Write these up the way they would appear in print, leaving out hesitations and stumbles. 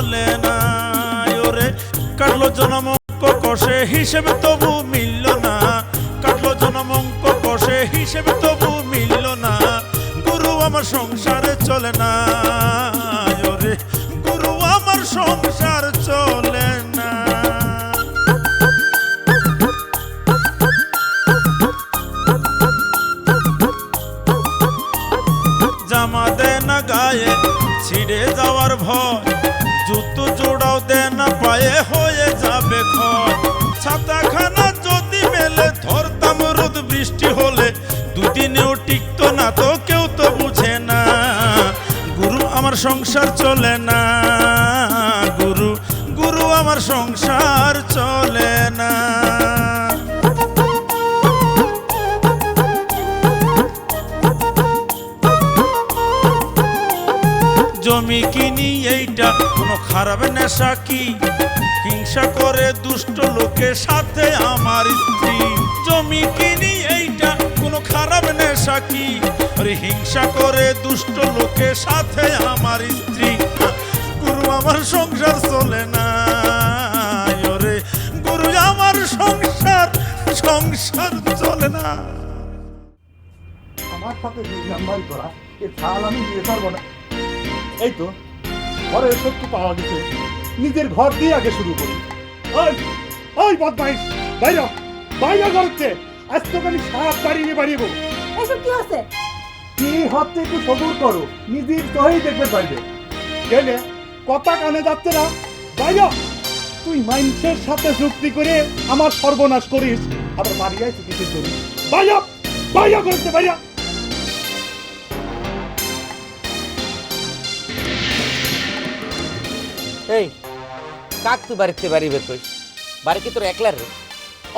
চলে না। ওরে কাটলো জনম অঙ্ক কষে হিসেবে তবু মিলল না, কাটলো জনম অঙ্ক কষে হিসেবে তবু মিলল না। গুরু আমার সংসারে চলে না, ওরে গুরু আমার সংসার চলে না। জামা দে না গায়ে ছিঁড়ে যাওয়ার ভয়, জুতো জোড়াও দে না পায়ে হয়ে যাবে ক্ষয়। ছাতাখানা যদি মেলে ধরতাম রোদ বৃষ্টি হলে, দুদিনেও টিকতো না তো কেউ তো বুঝে না। গুরু আমার সংসার চলে না, গুরু গুরু আমার সংসার চলে না। জমি কিনি এইটা কোনো খারাপ নেশা কি, হিংসা করে দুষ্ট লোকের সাথে আমার স্ত্রী। জমি কিনি এইটা কোনো খারাপ নেশা কি, আরে হিংসা করে দুষ্ট লোকের সাথে আমার স্ত্রী। গুরু আমার সংসার চলে না, ওরে গুরু আমার সংসার সংসার চলে না। আমার সাথে দুই নাম্বারই করা, এ ছাল আমি দিয়ে পারবো না। এই তো ঘরের শত্রু পাওয়া গেছে, নিজের ঘর দিয়ে আগে শুরু করি। ওই ওই বদমাইশ, বাইরে বাইরে করছে, আজ তোকে আমি সাপ বাড়িয়ে বাড়িয়ে। এসব কি হচ্ছে? কি হচ্ছে একটু সবুর করো, নিজের দহেই দেখবে বাইরে গেলে কথা কানে যাচ্ছে না। বাইরে তুই মানুষের সাথে যুক্তি করে আমার সর্বনাশ করিস, আবার বাড়ি আইছি কিসের জন্য? বাইরে বাইরে করছে বাইরে। এই কাক তুই বাড়িতে বাড়ি বের করিস? বাড়ি কি তোর একলার রে?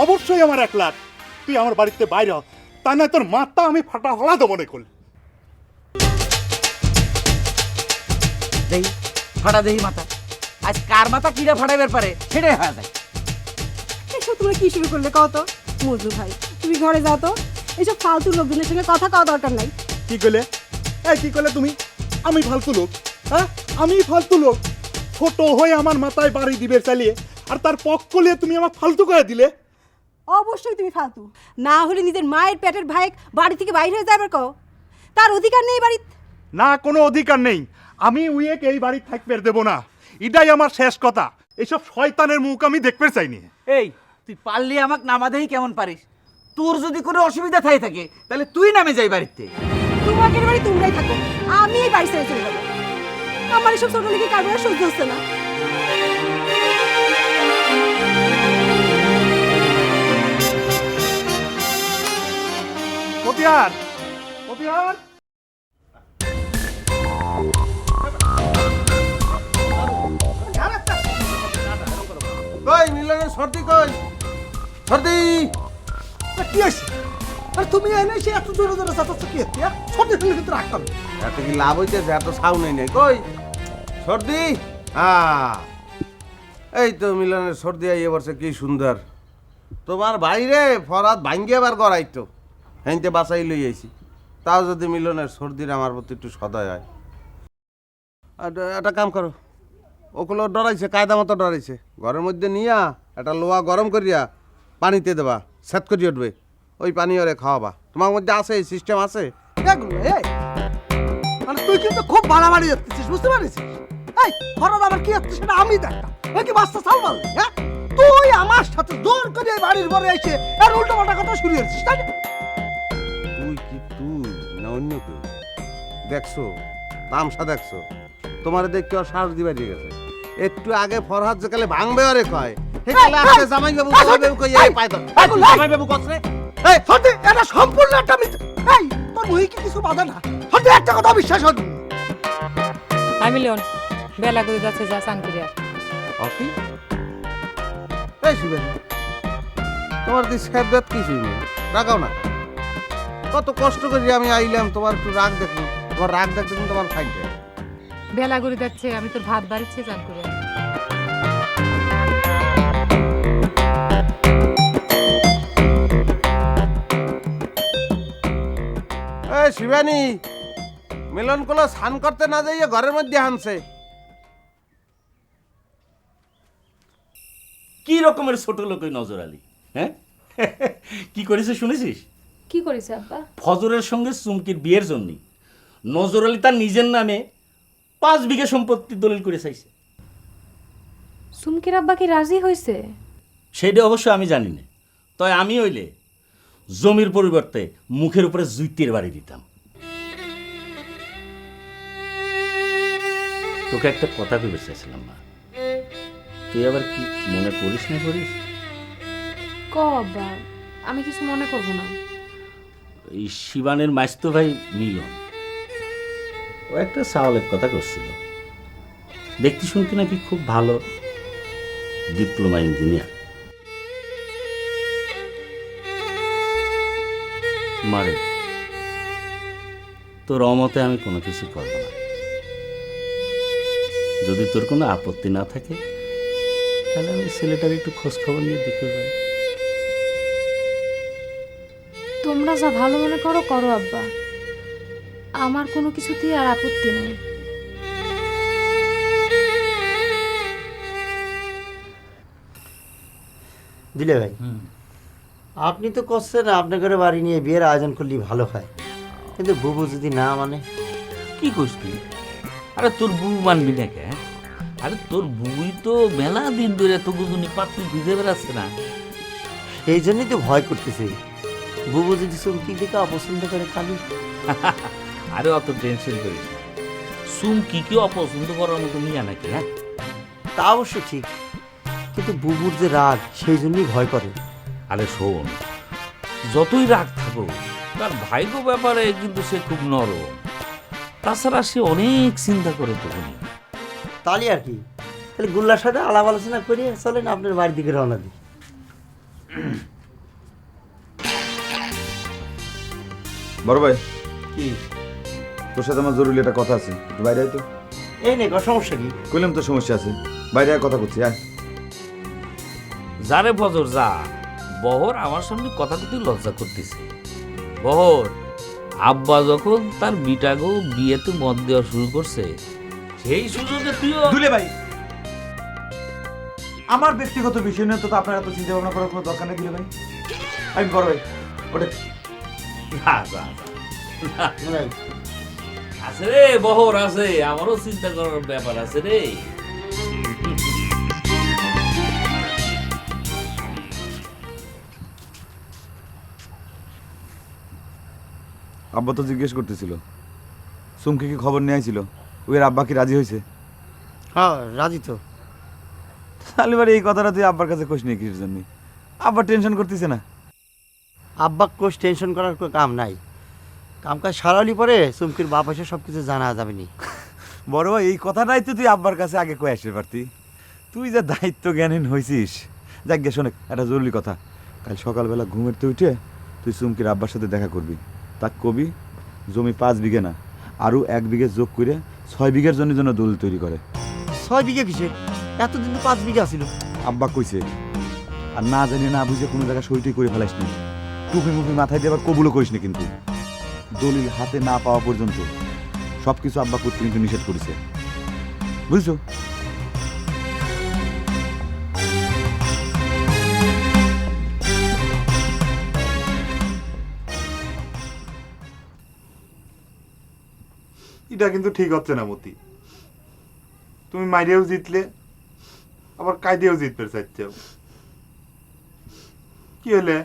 অবশ্যই আমার 1 লাখ। তুই আমার বাড়িতে বাইরে হ, তা না তোর মাথা আমি ফাটা হলা তো মনে করলি। দেহি ফাটা দেহি মাথা, আজ কার মাথা কিরা ফাটাইবার পারে সেটাই হয়ে যায়। এসব তোমরা কি শুরু করলে কও তো? মজু ভাই তুমি ঘরে যাও তো, এসব ফালতু লোকজনের সঙ্গে কথা কওয়া দরকার নাই। কি করলে? এই কি করলে তুমি? আমি ফালতু লোক? হ্যাঁ আমি ফালতু লোক? ছোট হয়ে আমার মাথায় বাড়ি দিবে চালিয়ে, আর তার পক্ষ নিয়ে তুমি আমার ফালতু করে দিলে। অবশ্যই তুমি ফালতু, না হলে নিজের মায়ের পেটের ভাই বাড়ি থেকে বাইরে হয়ে যাবার কও। তার অধিকার নেই বাড়ি? না, কোনো অধিকার নেই। আমি উইয়েকে এই বাড়ি থাকতে দেবো না, এটাই আমার শেষ কথা। এসব শয়তানের মুখ আমি দেখতে চাইনি। এই তুই পারলি আমাকে নামা দেহি কেমন পারিস? তোর যদি কোনো অসুবিধা থাকে তাহলে তুই নামে যাই বাড়িতে। তোমাকে বাড়ি তোমরাই থাকো, আমি এই বাড়ি ছেড়ে চলে যাবো। আমার এসব ছোট লিখে কারবার সহ্য হচ্ছে না। মতিয়ার, মতিয়ার, কই মিলনের সর্দি কই? সর্দি কি হয়েছে? আর তুমি এনে সে এত জোরে জোরে চাচ্ছ কি হচ্ছে? সত্যি তুমি কিন্তু রাখতাম এত কি লাভ হইতেছে? এত সাউ নেই নাই কই সর্দি? এই তো মিলনের সর্দি আইয়ে বলছে কি সুন্দর। তোমার বাইরে ফরাত ভাঙ্গি আবার গড়াইতো, হেঁতে বাঁচাই লই আইছি। তাও যদি মিলনের সর্দির আমার প্রতি একটু সদয় হয়। একটা কাম করো, ওগুলো ডরাইছে, কায়দা মতো ডরাইছে। ঘরের মধ্যে নিয়া একটা লোহা গরম করিয়া পানিতে দেবা, সেট করিয়ে উঠবে। ওই পানি ওরে খাওয়াবা। তোমার মধ্যে আছে, এই সিস্টেম আছে? মানে তুই কিন্তু খুব বাড়াবাড়ি যাচ্ছিস, বুঝতে পারিস? এই ফরাদ আবার কি হচ্ছে সেটা আমি দেখতাম। কি বাচ্চা চাল মারলে? হ্যাঁ তুই আমার সাথে জোর করে বাড়ির ঘরে এসে আর উল্টো পাল্টা কথা শুরু হয়েছিস, তাই না? তুই কি তুই না অন্য কেউ? দেখছো তামসা দেখছো? তোমার দেখতে ওর সাহস দিবা দিয়ে গেছে। একটু আগে ফরহাদ যেকালে ভাঙবে ওরে কয়, হেকালে আসছে জামাই বাবু কই এই পায় তো জামাই বাবু কসরে। এই সত্যি এটা সম্পূর্ণ একটা মিথ্যা। এই তোর মুই কি কিছু বাধা না? সত্যি একটা কথা বিশ্বাস হল। আমি লিওন বেলা করে যাচ্ছে, যা চান করিয়া। অকি এই শিবানী, তোমার কি সাবধাত কিছুই নেই, রাগাও না। কত কষ্ট করে আমি আইলাম, তোমার একটু রাগ দেখুন। তোমার রাগ দেখতে কিন্তু তোমার ফাইটে বেলা করে যাচ্ছে, আমি তোর ভাত বাড়িচ্ছে চান করিয়া। এই শিবানী, মিলন গুলো স্নান করতে না যাইয়ে ঘরের মধ্যে হানছে। রকমের ছোট লোক ওই নজর আলী, হ্যাঁ? কি করেছে শুনেছিস? কি করেছে আব্বা? ফজরের সঙ্গে চুমকির বিয়ের জন্য নজর আলী তার নিজের নামে 5 বিঘা সম্পত্তি দলিল করে চাইছে। সুমকির আব্বা কি রাজি হয়েছে? সেইটা অবশ্য আমি জানি না, তবে আমি হইলে জমির পরিবর্তে মুখের উপরে জুইতের বাড়ি দিতাম। তোকে একটা কথা কইতে চাইছিলাম মা, তুই আবার কি মনে করিস না করিস? ক আব্বা, আমি কিছু মনে করব না। এই শিবানের মাইস্তো ভাই মিলন ও একটা চাওয়ালের কথা করছিল, দেখতে শুনতে নাকি খুব ভালো ডিপ্লোমা ইঞ্জিনিয়ার। মারে তোর অমতে আমি কোনো কিছু করব না, যদি তোর কোনো আপত্তি না থাকে তাহলে আমি ছেলেটার একটু খোঁজ খবর নিয়ে দেখতে পারি। তোমরা যা ভালো মনে করো করো আব্বা, আমার কোনো কিছুতেই আর আপত্তি নেই। দিলে ভাই, আপনি তো করছেন আপনার ঘরে বাড়ি নিয়ে বিয়ের আয়োজন করলে ভালো হয়, কিন্তু বুবু যদি না মানে? কি করছিস তুই? আরে তোর বউ মানবি না কে? আরে তোর বুই তো মেলা দিন ধরে তো বুঝুনি পাত্রী ভিজে বেড়াচ্ছে না। এই জন্যই তো ভয় করতেছে, বুবু যদি চুমকি দিকে অপছন্দ করে খালি। আরে অত টেনশন করিস না, চুমকি কি অপছন্দ করার মতো নিয়ে নাকি? হ্যাঁ, তা অবশ্য ঠিক, কিন্তু বুবুর যে রাগ সেই জন্যই ভয় করে। আরে শোন, যতই রাগ থাকো তার ভাইগো ব্যাপারে কিন্তু সে খুব নরম, তাছাড়া সে অনেক চিন্তা করে তোকে নিয়ে। তাহলে আর কি, তাহলে গুল্লার সাথে আলাপ আলোচনা করিয়ে চলেন আপনার বাড়ির দিকে রওনা দিই। বড় ভাই, কি? তোর সাথে আমার জরুরি একটা কথা আছে, একটু বাইরে আয় তো। এই নে, সমস্যা কি? কইলাম তো সমস্যা আছে, বাইরে আয়, কথা করছি। আয়। যারে ফজর যা, বহর আমার সামনে কথা কথি লজ্জা করতেছে। বহর, আব্বা যখন তার বিটাগো বিয়েতে মত দেওয়া শুরু করছে, সেই সুযোগে তুইও। দুলে ভাই, আমার ব্যক্তিগত বিষয় নিয়ে তো আপনার এত চিন্তা ভাবনা করার কোনো দরকার নেই দুলে ভাই। আমি বড় ভাই, ওটা না, আছে রে বহর, আছে, আমারও চিন্তা করার ব্যাপার আছে রে। আব্বা তো জিজ্ঞেস করতেছিল চুমকি কি খবর নিয়ে আইছিল, ওই আব্বা কি রাজি হয়েছে? হ্যাঁ, রাজি তো। তাহলে এবার এই কথাটা তুই আব্বার কাছে কোশ নিয়ে কিসের জন্য? আব্বা টেনশন করতেছে না? আব্বা কোষ টেনশন করার কোনো কাম নাই, কাম কাজ সারালি পরে চুমকির বাপ এসে সব কিছু জানা যাবে নি। বড় ভাই, এই কথাটাই তো তুই আব্বার কাছে আগে কয়ে আসতে পারতি। তুই যে দায়িত্ব জ্ঞানহীন হয়েছিস। যাক গে, শোনে একটা জরুরি কথা, কাল সকালবেলা ঘুমের তো উঠে তুই চুমকির আব্বার সাথে দেখা করবি, তা কবি জমি 5 বিঘে না আরও 1 বিঘে যোগ করে 6 বিঘের জন্য দলিল তৈরি করে। 6 বিঘে কিসে? এতদিন তো 5 বিঘা ছিল। আব্বা কইছে, আর না জানি না বুঝে কোনো জায়গায় সইটই করে ফেলাস নি, টুপি মুপি মাথায় দিয়ে আবার কবুলও করিস নি, কিন্তু দলিল হাতে না পাওয়া পর্যন্ত সব কিছু আব্বা করতে কিন্তু নিষেধ করেছে, বুঝছো? এটা কিন্তু ঠিক হচ্ছে না মতি। তুমি মাইরেও জিতলে, আবার কায়দেও জিতবে চাইছেও। কি হলে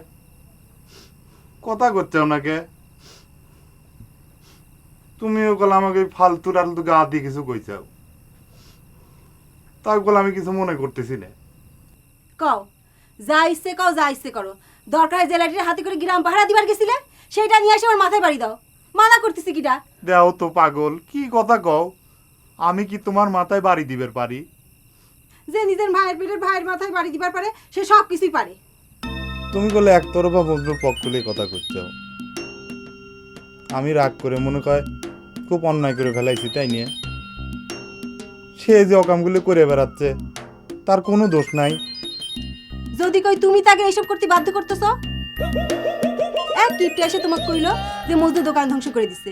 কথা করছে ওনাকে? তুমিও গেলে আমাকে ফালতু টালতু গা দিয়ে কিছু কইছাও, তাই বলে আমি কিছু মনে করতেছি না। কও যা ইচ্ছে কও, যা ইচ্ছে করো। দরকার জেলাটির হাতে করে গ্রাম পাহারা দিবার গেছিলে, সেইটা নিয়ে এসে আমার মাথায় বাড়ি দাও। মানা করতেছি কিটা? দেও তো পাগল, কি কথা কও? আমি কি তোমার মাথায় বাড়ি দিবার পারি? যে নিজের ভাইয়ের পেটের ভাইয়ের মাথায় বাড়ি দিবার পারে, সে সব কিছুই পারে। তুমি বলে একতরফা বন্ধুর পক্ষলে কথা করছো। আমি রাগ করে মনে হয় খুব অন্যায় করে ফেলাইছি, তাই নিয়ে সে যে অকামগুলো করে বেড়াচ্ছে তার কোনো দোষ নাই। যদি কই তুমি তাকে এইসব করতে বাধ্য করতেছ, এক কিপটে এসে তোমাকে কইলো যে মজদুর দোকান ধ্বংস করে দিছে,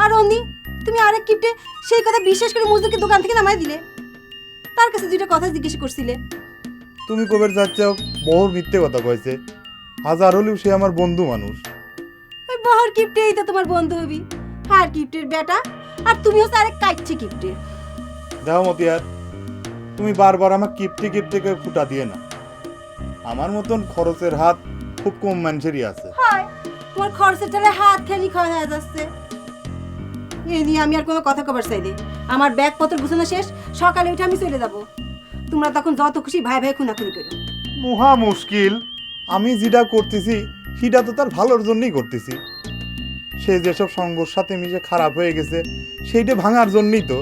আর অন্দি তুমি আরেক কিপটে সেই কথা বিশ্বাস করে মজদুরকে দোকান থেকে নামাই দিলে। তার কাছে দুইটা কথা জিজ্ঞেস করছিলে, তুমি কবে যাচ্ছ বহুর মিথ্যে কথা কয়েছে, হাজার হলেও সে আমার বন্ধু মানুষ। ওই বহর কিপ্টেই তো তোমার বন্ধু হবি, আর কিপ্টের বেটা, আর তুমি হচ্ছে আরেক কাইচ্ছি কিপ্টে। দেখো মতিয়ার, তুমি বারবার আমার কিপ্টে কিপ্টে করে ফুটা দিয়ে না। আমার মতন খরচের হাত খুব কম মানুষেরই আছে। হয় তোমার খরচের টালে হাত খালি খাওয়া হয়ে যাচ্ছে। এই নিয়ে আমি আর কোনো কথা কবার চাই নেই। আমার ব্যাগপত্র গুছানো শেষ, সকালে উঠে আমি চলে যাব। তোমরা তখন যত খুশি ভাই ভাই খুনাখুনি করো। মহা মুশকিল। আমি যেটা করতেছি সেটা তো তার ভালোর জন্যই করতেছি। সে যেসব সঙ্গর সাথে মিশে খারাপ হয়ে গেছে সেইটা ভাঙার জন্যই তো।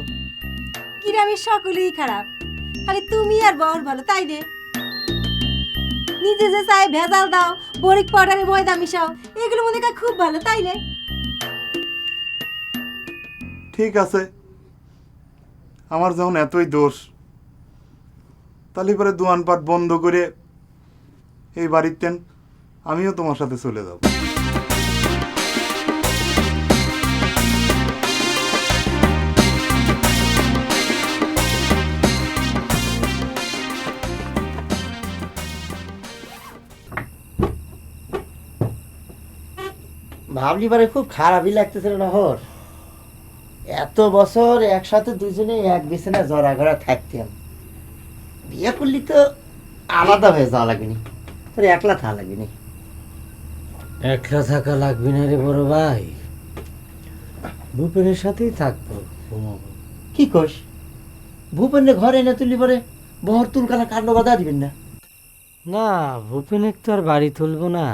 গ্রামের সকলেই খারাপ, খালি তুমি আর বর ভালো, তাই রে? নিজে যে চাই ভেজাল দাও, বরিক পাউডারে ময়দা মিশাও, এগুলো মনে হয় খুব ভালো, তাই রে? ঠিক আছে, আমার যখন এতই দোষ, তাহলে পরে দোয়ানপাট বন্ধ করে এই বাড়িতে আমিও তোমার সাথে চলে যাব। ভাবলি পারে খুব খারাপই লাগতেছিল নহর। এত বছর একসাথে দুজনে এক বিছানা জড়া ঘরা থাকতাম, বিয়ে করলি তো আলাদা হয়ে যাওয়া লাগবেনি, তোর একলা থাকা লাগবেনি। একলা থাকা লাগবে না রে বড় ভাই, ভূপেনের সাথেই থাকবো। কি কোস? ভূপেনের ঘরে এনে তুললি পরে বহর তুলকানা কাণ্ড বাধা দিবেন না? না, ভূপেনের তো আর বাড়ি তুলবো না,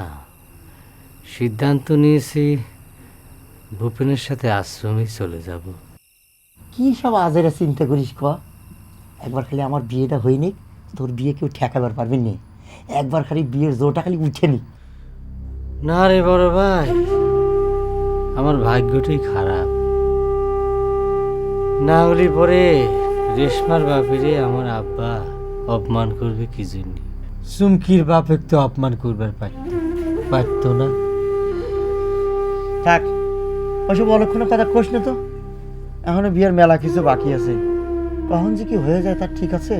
সিদ্ধান্ত নিয়েছি ভূপেনের সাথে আশ্রমেই চলে যাব। কি সব আজেরা চিন্তা করিস ক? একবার খালি আমার বিয়েটা হয়নি, তোর বিয়ে কেউ ঠেকাবার পারবেন না। একবার খালি বিয়ের জোরটা খালি উঠেনি। না রে বড় ভাই, আমার ভাগ্যটাই খারাপ। না হলে পরে রেশমার বাপেরে আমার আব্বা অপমান করবে কি জন্য? চুমকির বাপের তো অপমান করবার পারত না। থাক, ওসব অলক্ষণে কথা কোস না তো। এখনো বিয়ের মেলা কিছু বাকি আছে, কখন যে কি হয়ে যায় তার ঠিক আছে।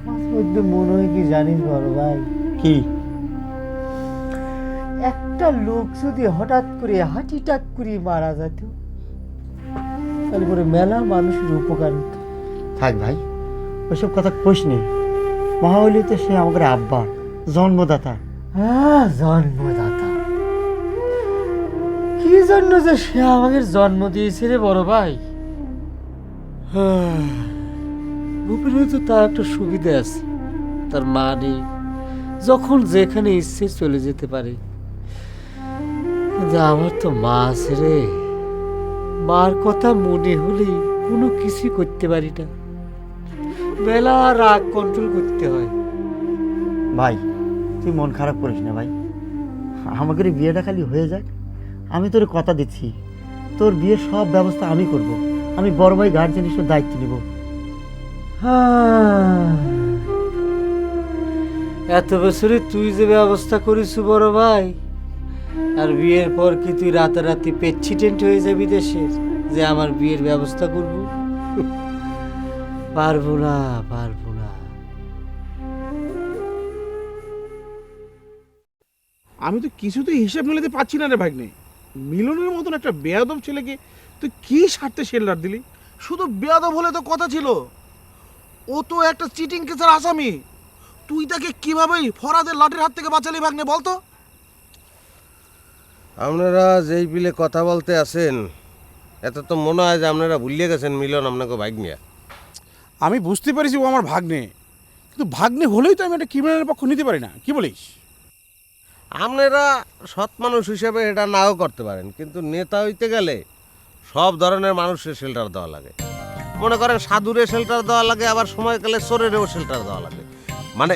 মাঝে মধ্যে মনে হয় কি জানিস বড় ভাই, কি? একটা লোক যদি হঠাৎ করে হাঁটিটাক করে মারা যেত, তাহলে পরে মেলা মানুষের উপকার হতো। থাক ভাই, ওইসব কথা কোস নেই। মহাবলী তো সে আমাদের আব্বা, জন্মদাতা। হ্যাঁ, জন্মদাতা। কি জন্য যে সে আমাকে জন্ম দিয়েছে রে বড় ভাই। ভূপেনের তো তার একটা সুবিধা আছে, তার মা নেই, যখন যেখানে ইচ্ছে চলে যেতে পারে। কিন্তু আমার তো মা আছে রে, মার কথা মনে হলে কোনো কিছুই করতে পারি না, মেলা রাগ কন্ট্রোল করতে হয়। ভাই তুই মন খারাপ করিস না ভাই, আমাদের বিয়েটা খালি হয়ে যাক। আমি তোর কথা দিচ্ছি, তোর বিয়ের সব ব্যবস্থা আমি করব। আমি বড় ভাই গার্জেন হিসেবে দায়িত্ব নিব। এত বছরে তুই যে ব্যবস্থা করিস বড় ভাই, আর বিয়ের পর কি তুই রাতারাতি প্রেসিডেন্ট হয়ে যাবি দেশের, যে আমার বিয়ের ব্যবস্থা করব? পারবো না, পারবো না। আমি তো কিছুতেই হিসাব মেলাতে পারছি না রে ভাগ্নে। মিলনের মতন একটা বেয়াদব ছেলেকে তুই কি স্বার্থে শেল্ডার দিলি? শুধু বেয়াদব হলে তো কথা ছিল, ও তো একটা চিটিং কেসের আসামি। তুই তাকে কিভাবে ফরাদের লাঠির হাত থেকে বাঁচালি ভাগ্নে বলতো? আপনারা যেই বিলে কথা বলতে আছেন, এত তো মনে হয় যে আপনারা ভুলিয়ে গেছেন মিলন আপনাকে ভাগ্নিয়া। আমি বুঝতে পেরেছি ও আমার ভাগ্নে, কিন্তু ভাগ্নে হলেই তো আমি একটা ক্রিমিনালের পক্ষ নিতে পারি না, কি বলিস? আপনারা সৎ মানুষ হিসেবে এটা নাও করতে পারেন, কিন্তু নেতা হইতে গেলে সব ধরনের মানুষের শেল্টার দেওয়া লাগে। মনে করেন সাধুরে শেল্টার দেওয়া লাগে, আবার সময়কালে চোরেরও শেল্টার দেওয়া লাগে। মানে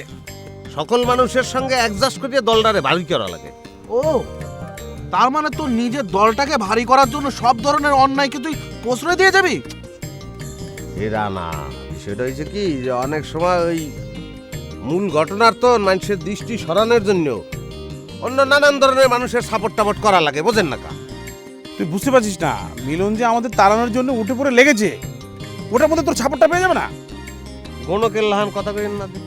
সকল মানুষের সঙ্গে অ্যাডজাস্ট করিয়ে দলটারে ভারী করা লাগে। ও, তার মানে তোর নিজের দলটাকে ভারী করার জন্য সব ধরনের অন্যায়কে তুই প্রশ্রয় দিয়ে যাবি? এরা না, বিষয়টা হয়েছে কি যে অনেক সময় ওই মূল ঘটনার তো মানুষের দৃষ্টি সরানোর জন্য অন্য নানান ধরনের মানুষের সাপোর্ট টাপোর্ট করা লাগে, বোঝেন না কা? তুই বুঝতে পারছিস না মিলন যে আমাদের তাড়ানোর জন্য উঠে পড়ে লেগেছে, ওটার মধ্যে তোর ছাপড়টা পেয়ে যাবে না? কোনো কেল্লাহান কথা কইেন না দিন।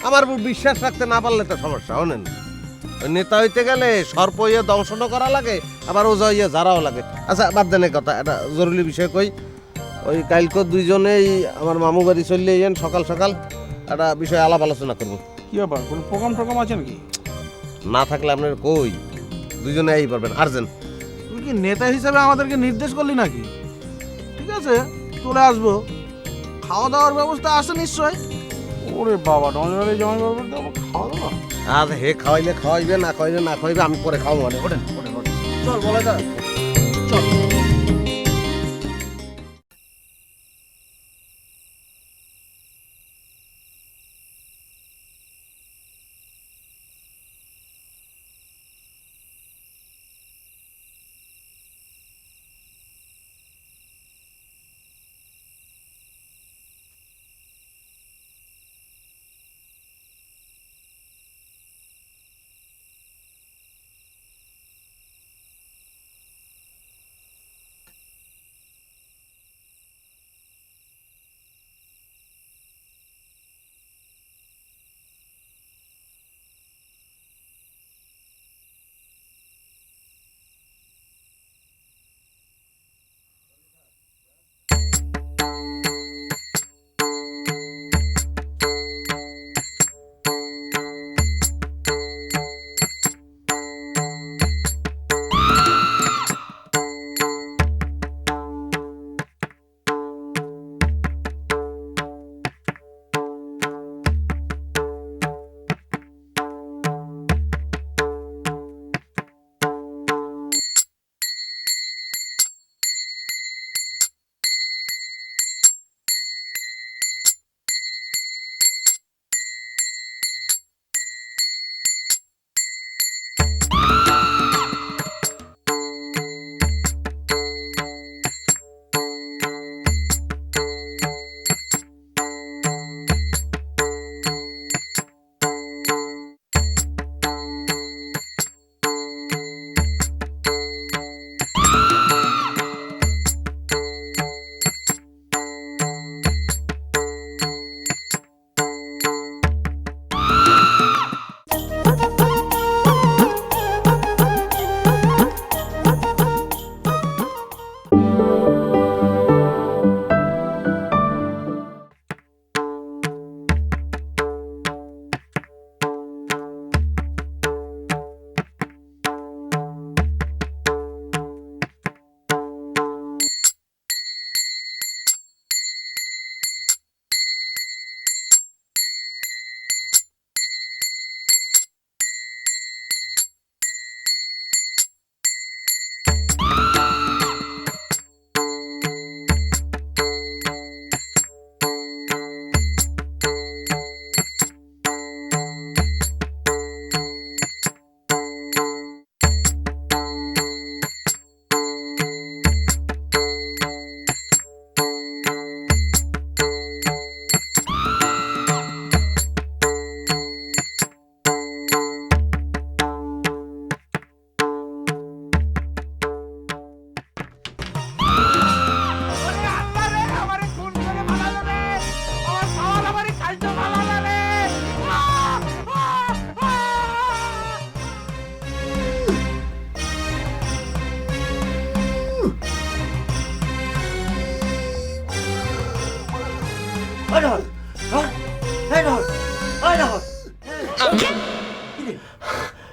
আমার উপর বিশ্বাস রাখতে না পারলে তো সমস্যা হনেন। ওই নেতা হইতে গেলে সর্প হইয়া দংশনও করা লাগে, আবার ওজা হইয়া যারাও লাগে। আচ্ছা বাদ দেন এই কথা, একটা জরুরি বিষয় কই। ওই কালকে দুইজনেই আমার মামু বাড়ি চললে যান, সকাল সকাল একটা বিষয়ে আলাপ আলোচনা করবো। কি ব্যাপার, কোনো প্রোগ্রাম টোগ্রাম আছে নাকি? না থাকলে আপনার কই, দুইজনে এই পারবেন আর্জেন্ট। তুই কি নেতা হিসেবে আমাদেরকে নির্দেশ করলি নাকি? ঠিক আছে, চলে আসবো। খাওয়া দাওয়ার ব্যবস্থা আছে নিশ্চয়? ওরে বাবা, ডঞ্জরে জামাই বাবার তো আবার খাওয়া দাওয়া? আর হে খাওয়াইলে খাওয়াইবে, না খাওয়াইলে না খাওয়াইবে, আমি পরে খাওয়াবো। মানে ওঠেন ওঠেন ওঠেন, চল বলে দা চল।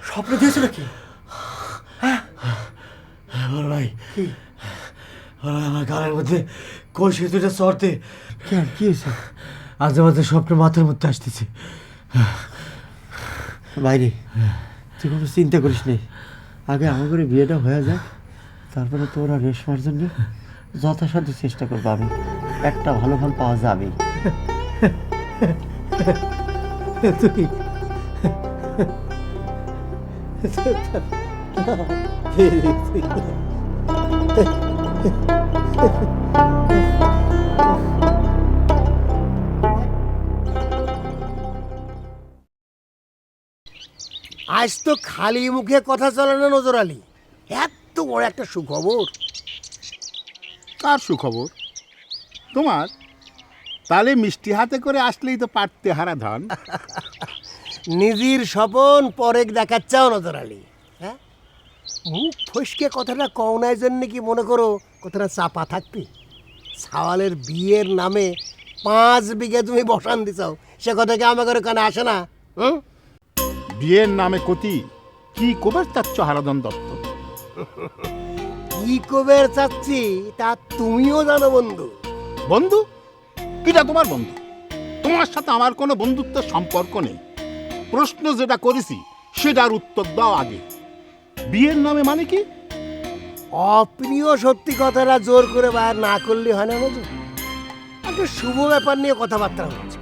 স্বপ্ন দিয়েছে নাকি? বড় ভাই, আমার গানের মধ্যে কলসি দুটো চড়তে কেন কি হয়েছে? আজে মাঝে স্বপ্ন মাথার মধ্যে আসতেছে। বাইরে তুই কোনো চিন্তা করিস নি, আগে আমার করে বিয়েটা হয়ে যাক, তারপরে তোরা রেশমার জন্য যথাসাধ্য চেষ্টা করবো। আমি একটা ভালো ফল পাওয়া যাবে। তুই আজ তো খালি মুখে কথা চলে না নজর আলী, এত বড় একটা সুখবর। কার সুখবর? তোমার? তাহলে মিষ্টি হাতে করে আসলেই তো পারতে হারা ধন। নিজের স্বপন পরেক দেখাচ্ছাও নজর আলী, হ্যাঁ? মুখ ফসকে কথাটা কওনার জন্য কি মনে করো কথাটা চাপা থাকবে? সাওয়ালের বিয়ের নামে 5 বিঘে তুমি বসান দিছাও, সে কথা কি আমাদের কানে আসে না? বিয়ের নামে কতি কি কবার চাচ্ছ হারাধন দত্ত? কি কবের চাচ্ছি তা তুমিও জানো বন্ধু। বন্ধু? কিটা তোমার বন্ধু? তোমার সাথে আমার কোনো বন্ধুত্বের সম্পর্ক নেই। প্রশ্ন যেটা করেছি সেটার উত্তর দাও আগে। বিয়ের নামে মানে কি? অপ্রিয় সত্যি কথাটা জোর করে বাইর না করলে হয় না নজর। একটা শুভ ব্যাপার নিয়ে কথাবার্তা হচ্ছে,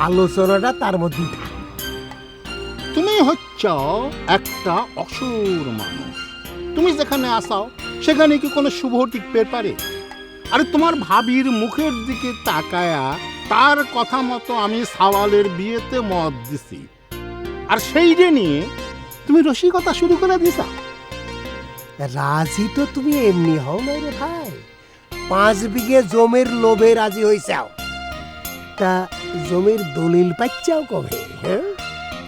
আলোচনাটা তার মধ্যেই থাকে। তুমি হচ্ছ একটা অসুর মানুষ। তুমি যেখানে আসাও সেখানে কি কোনো শুভ টিকতে পারে? আরে তোমার ভাবির মুখের দিকে তাকায়া তার কথা মতো আমি সাওয়ালের বিয়েতে মত দিছি, আর সেইটা নিয়ে তুমি রসিকতা শুরু করে দিছা। রাজি তো তুমি এমনি হও না রে ভাই, 5 বিঘে জমির লোভে রাজি হইছাও। তা জমির দলিল পাচ্ছাও কবে? হ্যাঁ,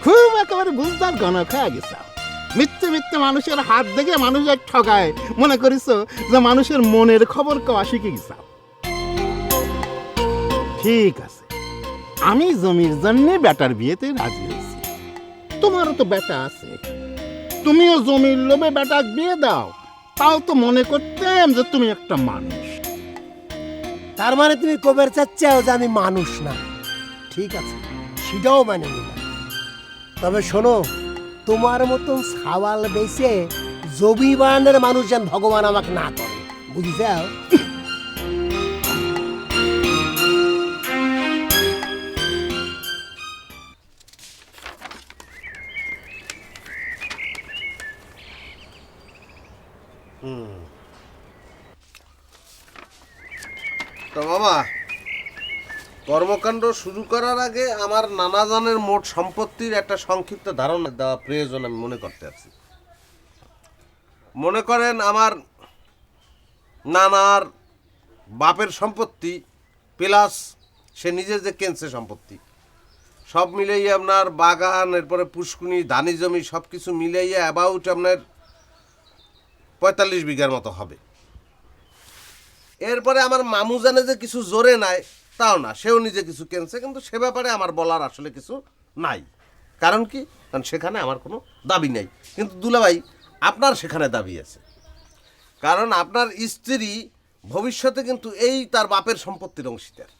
খুব একেবারে বুঝদার গণক হয়ে গেছাও। মিথ্যে মিথ্যে মানুষের হাত দেখে মানুষের ঠগায় মনে করিস যে মানুষের মনের খবর কেউ শিখে গেছাও। ঠিক আছে, আমি জমির জন্য বেটার বিয়েতে রাজি হয়েছি। তোমারও তো বেটা আছে, তুমিও জমির লোভে বেটা বিয়ে দাও। তাও তো মনে করতাম যে তুমি একটা মানুষ। তার মানে তুমি কবের চাচ্ছাও যে আমি মানুষ না? ঠিক আছে, সেটাও মানে নিলাম। তবে শোনো, তোমার মতন সাওয়াল বেছে জমি বানানোর মানুষ যেন ভগবান আমাকে না করে, বুঝিছাও? তো মামা, কর্মকাণ্ড শুরু করার আগে আমার নানাজনের মোট সম্পত্তির একটা সংক্ষিপ্ত ধারণা দেওয়া প্রয়োজন আমি মনে করতে আছি। মনে করেন আমার নানার বাপের সম্পত্তি প্লাস সে নিজে যে কেনছে সম্পত্তি, সব মিলাইয়া আপনার বাগান, এরপরে পুষ্কুনি, ধানি জমি সব কিছু মিলাইয়া অ্যাবাউট আপনার 45 বিঘার মতো হবে। এরপরে আমার মামু জানে যে কিছু জোরে নাই তাও না, সেও নিজে কিছু কেনছে, কিন্তু সে ব্যাপারে আমার বলার আসলে কিছু নাই। কারণ কি? কারণ সেখানে আমার কোনো দাবি নেই। কিন্তু দুলাভাই, আপনার সেখানে দাবি আছে, কারণ আপনার স্ত্রী ভবিষ্যতে কিন্তু এই তার বাপের সম্পত্তির অংশীদার।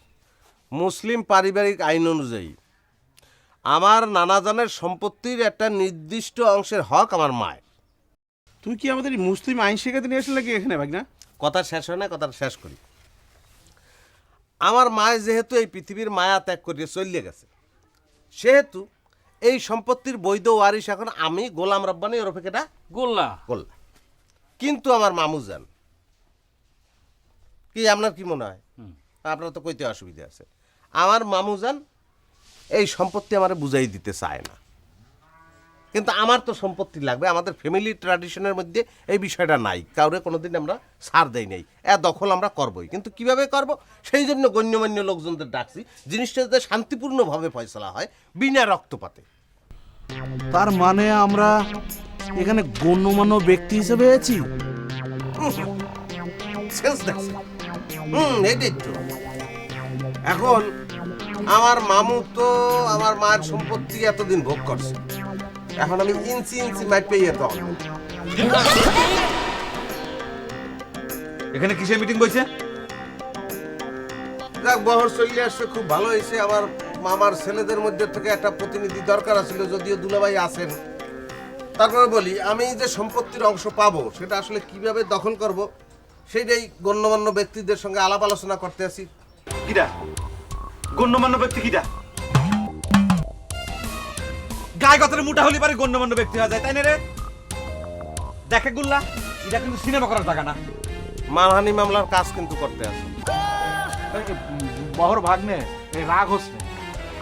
মুসলিম পারিবারিক আইন অনুযায়ী আমার নানাজানের সম্পত্তির একটা নির্দিষ্ট অংশের হক আমার মায়ের। তুই কি আমাদের এই মুসলিম আইন শেখাতে নিয়ে আসলে কি এখানে ভাই না? কথা শেষ হয় না, কথাটা শেষ করি। আমার মায় যেহেতু এই পৃথিবীর মায়া ত্যাগ করিয়ে চলিয়ে গেছে, সেহেতু এই সম্পত্তির বৈধ ওয়ারিশ এখন আমি, গোলাম রব্বানি, ওরফে কেটা গোল্লা। গোল্লা। কিন্তু আমার মামু যান কি, আপনার কি মনে হয়? আপনার তো কইতে অসুবিধা আছে। আমার মামু যান এই সম্পত্তি আমার বুঝাই দিতে চায় না, কিন্তু আমার তো সম্পত্তি লাগবে। আমাদের ফ্যামিলি ট্র্যাডিশনের মধ্যে এই বিষয়টা নাই, কাউরে কোনোদিন আমরা ছাড় দেই নাই। দখল আমরা করবই, কিন্তু কিভাবে করব সেই জন্য গণ্যমান্য লোকজনদের ডাকছি, জিনিসটা যাতে শান্তিপূর্ণভাবে ফয়সলা হয় বিনা রক্তপাতে। তার মানে আমরা এখানে গণ্যমান্য ব্যক্তি হিসেবে আছি? এইটাই তো। এখন আমার মামু তো আমার মায়ের সম্পত্তি এতদিন ভোগ করছে, এখন আমি ইঞ্চি ইঞ্চি মাইট পেয়ে তো। এখানে কিসের মিটিং বলছে? যাক, বহর চলে আসছে, খুব ভালো হয়েছে। আমার মামার ছেলেদের মধ্যে থেকে একটা প্রতিনিধি দরকার ছিল, যদিও দুলাভাই আছেন। তারপরে বলি, আমি যে সম্পত্তির অংশ পাবো সেটা আসলে কিভাবে দখল করব সেইটাই গণ্যমান্য ব্যক্তিদের সঙ্গে আলাপ আলোচনা করতে আছি। কিরা গণ্যমান্য ব্যক্তি? কিরা গায়ে কথাটা মোটা হলে পারে গণ্যমান্য ব্যক্তি হয়ে যায়, তাই না রে? দেখে গুল্লা, এটা কিন্তু সিনেমা করার জায়গা না। মানহানি মামলার কাজ কিন্তু করতে আছে। বহর ভাগ্নে, এই রাগ হচ্ছে না।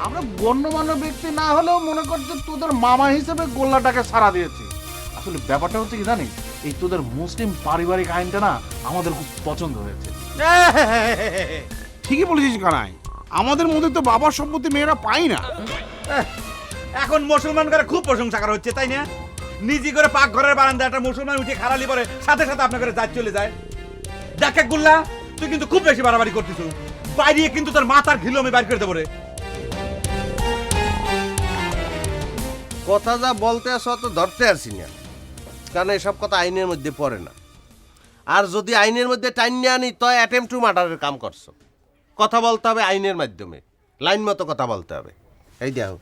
আমরা গণ্যমান্য ব্যক্তি না হলেও মনে করছে তোদের মামা হিসেবে গোল্লাটাকে সাড়া দিয়েছি। আসলে ব্যাপারটা হচ্ছে কি জানিস, এই তোদের মুসলিম পারিবারিক আইনটা না আমাদের খুব পছন্দ হয়েছে। ঠিকই বলেছিস কানাই, আমাদের মধ্যে তো বাবার সম্পত্তি মেয়েরা পায় না। এখন মুসলমান করে খুব প্রশংসা করা হচ্ছে, তাই না? নিজে করে পাক ঘরের বারান্দা একটা মুসলমান উঠে খারালি পরে সাথে সাথে আপনার করে যাই চলে যায়। দেখে গুল্লা, তুই কিন্তু খুব বেশি বাড়াবাড়ি করতেছ। বাইরে কিন্তু তোর মাথার ঘিলো আমি বাইর করে দেবো রে। কথা যা বলতে আসো তো ধরতে আসি না, কারণ এসব কথা আইনের মধ্যে পড়ে না। আর যদি আইনের মধ্যে টাইনে আনি তো অ্যাটেম্প টু মার্ডারের কাম করছো। কথা বলতে হবে আইনের মাধ্যমে, লাইন মতো কথা বলতে হবে। এই দেখো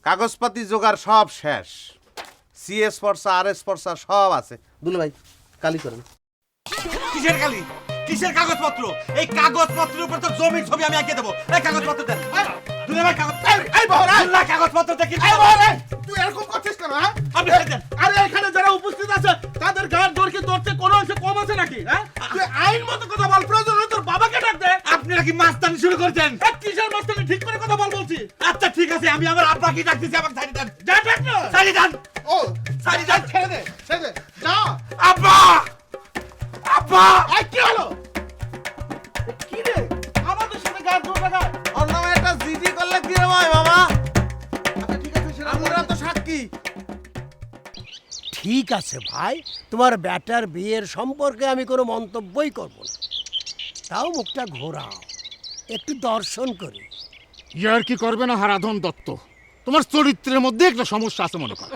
কাগজপাতি জোগাড় সব শেষ, সিএস পর্সা আরএস পর্সা সব আছে। দুলু ভাই কালি করেন। কিসের কালি, কিসের কাগজপত্র? এই কাগজপত্রের উপর তো জমির ছবি আমি আঁকিয়ে দেবো। এই কাগজপত্র দেন। দুলু ভাই কাগজ, এই বহরা দুল্লা কাগজপত্র দেখি। এই বহরা তুই এরকম করছিস কেন? হ্যাঁ আপনি দেন। আরে এখানে যারা উপস্থিত আছে তাদের গায়ের দর কি ধরতে কোনো অংশে কম আছে নাকি? হ্যাঁ তুই আইন মতো কথা বল, প্রয়োজন হলে তোর বাবাকে ডাক দে। আপনি নাকি মাস্তানি শুরু করছেন? কিসের মাস্টারে ঠিক করে কথা বল বলছি। আচ্ছা ঠিক আছে, আমি আমার আব্বাকে ডাকতেছি, আমাকে ছাড়ি দেন। যা ডাক না। ছাড়ি দেন। ও ছাড়ি দেন। ছেড়ে দে, ছেড়ে দে, যা। আব্বা, আব্বা, এই কি হলো? কি রে আমাদের সাথে গায়ের দর লাগা? ওর নামে একটা জিডি করলে কি হয় মামা? আচ্ছা ঠিক আছে, সেটা আমরা তো সাক্ষী। ঠিক আছে ভাই, তোমার ব্যাটার বিয়ের সম্পর্কে আমি কোনো মন্তব্যই করব না। তাও মুখটা ঘোরাও, একটু দর্শন করি। ইয়ার কি করবে না হারাধন দত্ত? তোমার চরিত্রের মধ্যে একটা সমস্যা আছে মনে কর।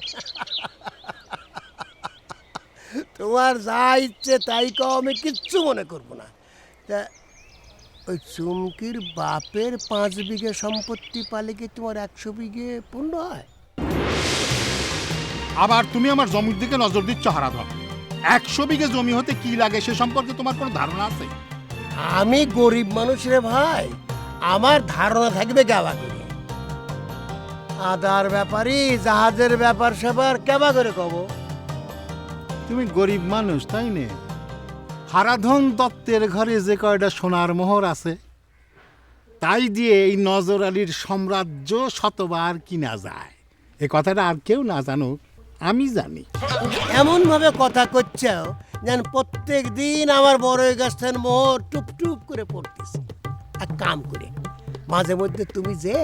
তোমার যা ইচ্ছে তাই কও, আমি কিচ্ছু মনে করব না। তা ওই চুমকির বাপের 5 বিঘে সম্পত্তি পালে কি তোমার 100 বিঘে পূর্ণ হয়? আবার তুমি আমার জমির দিকে নজর দিচ্ছ হারাধন। 100 বিঘে জমি হতে কি লাগে সে সম্পর্কে তোমার কোনো ধারণা আছে? আমি গরিব মানুষ রে ভাই, আমার ধারণা থাকবে গাবা করে। আদার ব্যাপারই জাহাজের ব্যাপার স্যাপার কেবা করে কব। তুমি গরিব মানুষ তাই নে? হারাধন দত্তের ঘরে যে কয়টা সোনার মোহর আছে তাই দিয়ে এই নজর আলীর সাম্রাজ্য শতবার কিনা যায়। এ কথাটা আর কেউ না জানুক, আমি জানি। এমন ভাবে কথা করছো যেন প্রত্যেক দিন আমার বড় গাছের মোহর টুপ টুপ করে পড়তেছে। এক কাম করে মাঝে মধ্যে তুমি যে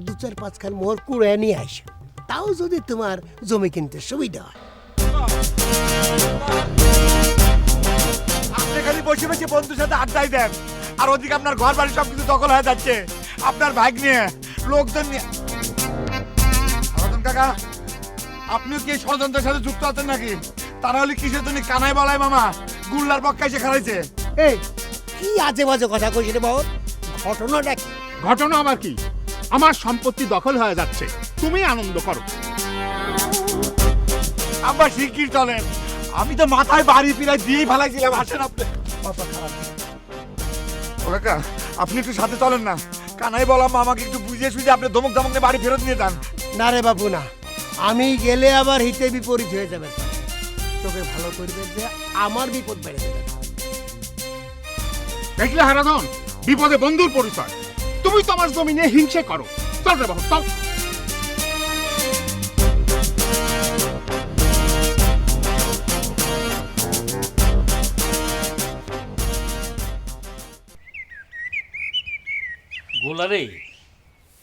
2-4-5 খান মোহর কুড়ে নিয়ে আসো, তাও যদি তোমার জমি কিনতে সুবিধা হয়। আপনি খালি বসে বসে বন্ধুর সাথে আড্ডাই দেন, আর ওদিকে আপনার ঘর বাড়ি সবকিছু দখল হয়ে যাচ্ছে আপনার ভাগ নিয়ে, লোকজন নিয়ে। হারাধন কাকা, আপনিও কি এই ষড়যন্ত্রের সাথে যুক্ত আছেন নাকি? তারা হলে কিসের জন্য কানাই বলাই মামা গুল্লার পক্ষে এসে খারাইছে? এই কি আজে বাজে কথা কইছিস রে বাবা? ঘটনাটা কি? ঘটনা আমার কি? আমার সম্পত্তি দখল হয়ে যাচ্ছে, তুমি আনন্দ করো। আব্বা শিগগির চলেন, আমি তো মাথায় বাড়ি ফিরাই দিয়েই ফেলাইছিলাম। আসেন আপনি। ও কাকা, আপনি একটু সাথে চলেন না। কানাই বললাম আমাকে একটু বুঝিয়ে সুঝিয়ে আপনি ধমক ধমক নিয়ে বাড়ি ফেরত নিয়ে যান। না রে বাবু না, আমি গেলে আবার হিতে বিপরীত হয়ে যাবে। তোকে ভালো করবে যে আমার বিপদ বেড়ে যাবে। দেখলে হারাধন, বিপদে বন্ধুর পরিচয়। তুমি তো আমার জমি নিয়ে হিংসে করো। চল রে বাবু চল। গোলারে,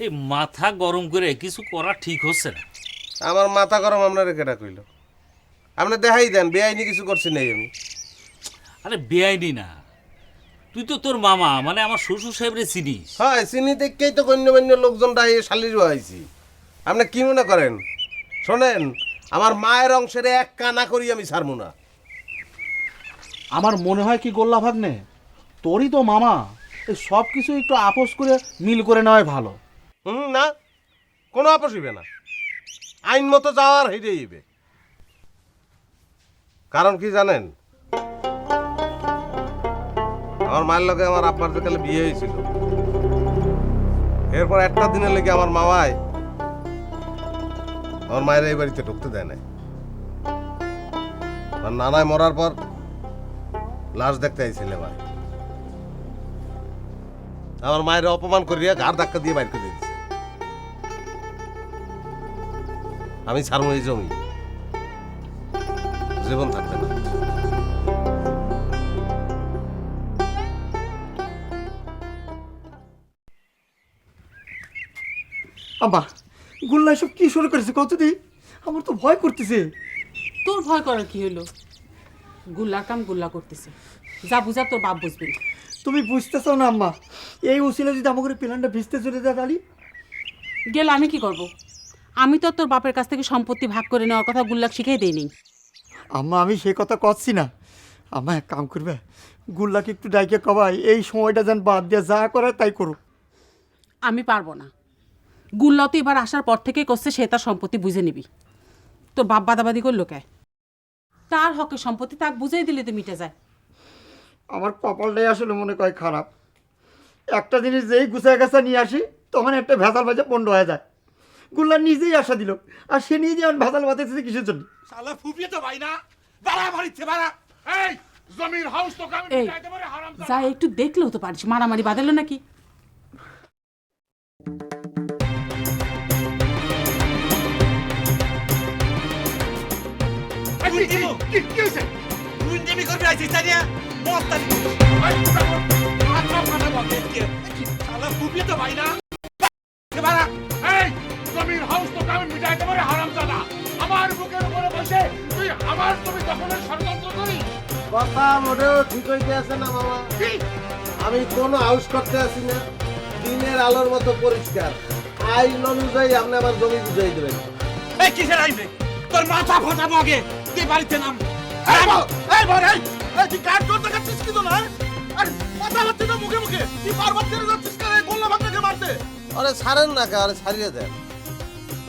এই মাথা গরম করে কিছু করা ঠিক হচ্ছে না। আমার মাথা গরম আপনার কেটা কইল? আপনি দেখাই দেন, বেআইনি কিছু করছি নাই আমি। আরে বেআইনি না, তুই তো তোর মামা মানে আমার শ্বশুর সাহেবরে চিনিস। হয় চিনি দেখেই তো গণ্যমান্য লোকজনটা এই শালির হয়েছি। আপনি কি মনে করেন? শোনেন, আমার মায়ের অংশের এক কানা করি আমি ছাড়বো না। আমার মনে হয় কি গোল্লা ভাগ্নে, তোরই তো মামা, এই সব কিছু একটু আপোষ করে মিল করে নেওয়াই ভালো। না, কোনো আপোষ হইবে না, আইন মতো যাওয়ার হেঁটে হইবে। কারণ কি জানেন, আমার মায়ের লগে আমার আব্বার যে কালে বিয়ে হয়েছিল, এরপর একটা দিনের লেগে আমার মামাই আমার মায়ের এই বাড়িতে ঢুকতে দেয় নাই। আর নানায় মরার পর লাশ দেখতে আইছিল ভাই, আমার মায়ের অপমান করিয়া ঘাড় ধাক্কা দিয়ে বাইর করে দিয়েছে। আমি ছাড়বো এই জমি, জীবন থাকবে না। আম্মা গুল্লা সব কি শুরু করেছে কত দি আমার তো ভয় করতেছে। তোর ভয় করার কি হলো? গুল্লার কাম গুল্লা করতেছে, যা বুঝা তোর বাপ বুঝবি। তুমি বুঝতেছো না আম্মা, এই উসিলে যদি আমাকে প্ল্যানটা ভিজতে চলে যায় তাহলে গেলে আমি কি করব? আমি তো তোর বাপের কাছ থেকে সম্পত্তি ভাগ করে নেওয়ার কথা গুল্লাক শিখিয়ে দেইনি। আম্মা আমি সেই কথা করছি না, আম্মা এক কাম করবে, গুল্লাকে একটু ডাইকে কবাই এই সময়টা যেন বাদ দিয়ে যা করার তাই করো। আমি পারবো না। গুল্লাও তো এবার আসার পর থেকে করছে সে তার সম্পত্তি বুঝে নিবি। তোর বাপ বাদাবাদি করলো কে? তার হকের সম্পত্তি তাকে বুঝাই দিলে তো মিটে যায়। আমার কপালটাই আসলে মনে হয় খারাপ, একটা জিনিস যেই গুছায় গাছা নিয়ে আসি তখন একটা ভেজাল বাজে পণ্ড হয়ে যায়। গুল্লা নিজেই আশা দিল আর সে নিয়ে যে ভেজাল বাঁধাইছে কিসের জন্য? শালা ফুপিয়ে তো ভাই না বাড়া মারিচ্ছে বাড়া। এই জমির হাউস তো কামি এই মিটাইতে পারে হারাম। যা একটু দেখলেও তো পারিস, মারামারি বাঁধালো নাকি? কি হইছে? তুই নেমি করবি আইছিস তাই না? মস্তানি মাথা ফাটা বলতে কি? শালা ফুপিয়ে তো ভাই না বাড়া। এই জমির হাউস তো কামি মিটাইতে পারে হারামজাদা। আমার বুকের উপরে বসে তুই আমার জমি দখলের ষড়যন্ত্র করিস। কথা মোটেও ঠিক হইতে আছে না মামা। আমি কোনো হাউস করতে আসি না, দিনের আলোর মতো পরিষ্কার। আইন অনুযায়ী আপনি আমার জমি বুঝাই দেবেন। এই কিসের আইবে? তোর মাথা ফাটাবো আগে, তুই বাড়িতে নাম। তুই কাজ করতে যাচ্ছিস কিন্তু না? কথা হচ্ছে না মুখে মুখে, তুই বারবার ছেড়ে যাচ্ছিস কেন? গোল্লা ভাগটাকে মারতে। ওরে ছাড়েন না কে, ওরে ছাড়িয়ে দেন।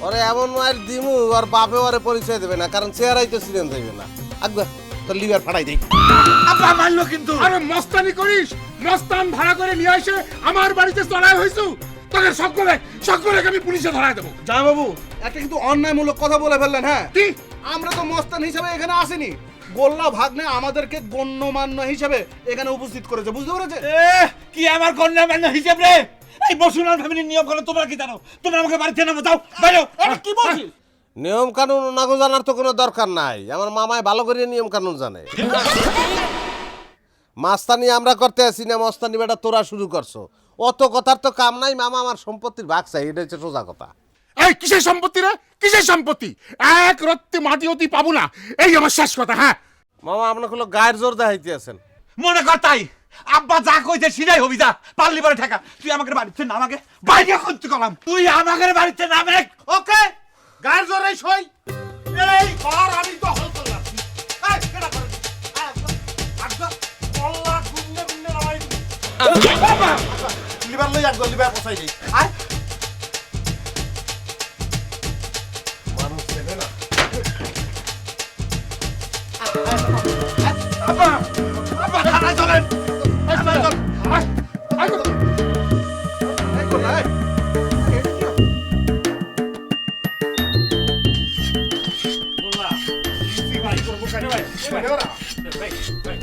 ওরে এমন মায়ের দিমু ওর বাপে ওরে পরিচয় দেবে না, কারণ চেহারাই তো সিলেন দেবে না। আগে তোর লিভার ফাটাই দেই। আপা মারলো কিন্তু। আরে মস্তানি করিস? মস্তান ভাড়া করে নিয়ে এসে আমার বাড়িতে চড়াই হইছু। তোকে সকলে আমি পুলিশে ধরাই দেবো। যা বাবু, একটা কিন্তু অন্যায়মূলক কথা বলে ফেললেন। হ্যাঁ কি? আমরা তো মস্তান হিসেবে এখানে আসিনি, গোল্লা ভাগ্নে আমাদেরকে গণ্যমান্য হিসেবে এখানে উপস্থিত করেছে, বুঝতে পেরেছে? কি আমার গণ্যমান্য হিসেব রে? এই বসুনার ফ্যামিলির নিয়ম করে তোমরা কি জানো? তোমরা আমাকে বাড়িতে নামো, যাও বাইরে। আরে কি বলছিস? নিয়ম কানুন ওনাকে জানার তো কোনো দরকার নাই, আমার মামায় ভালো করে নিয়ম কানুন জানে। মাস্তানি আমরা করতে আসি না, মস্তানি বেটা তোরা শুরু করছো। অত কথার তো কাম নাই, মামা আমার সম্পত্তির ভাগ চাই, এটা হচ্ছে সোজা কথা। এই কিসের সম্পত্তি রে? কিসের সম্পত্তি? এক রত্তি মাটি অতি পাবো না, এই আমার শেষ কথা। হ্যাঁ মামা আপনাকে হলো গায়ের জোর দেখাইতে আছেন। মনে কর তাই, আব্বা যা কইছে সিনাই হবি, যা পারলি পরে ঠেকা। তুই আমাকে বাড়িতে নামাকে বাইরে করতে কলাম, তুই আমাকে বাড়িতে নামে। ওকে গায়ের জোরে সই। এই ঘর আমি দখল করলাম। এই কেডা করে? আব্বা আল্লাহ গুন্ডে গুন্ডে নামাই দিবি। বাবা লিভার লই একদম লিভার পছাই দেই। আয় মানুষ দেবে না। আব্বা আব্বা থানায় চলেন। থানায় চল। আয় আয় এই কোন আয়। বললা ইসি ভাই করব কেন ভাই? ভাই ভাই ভাই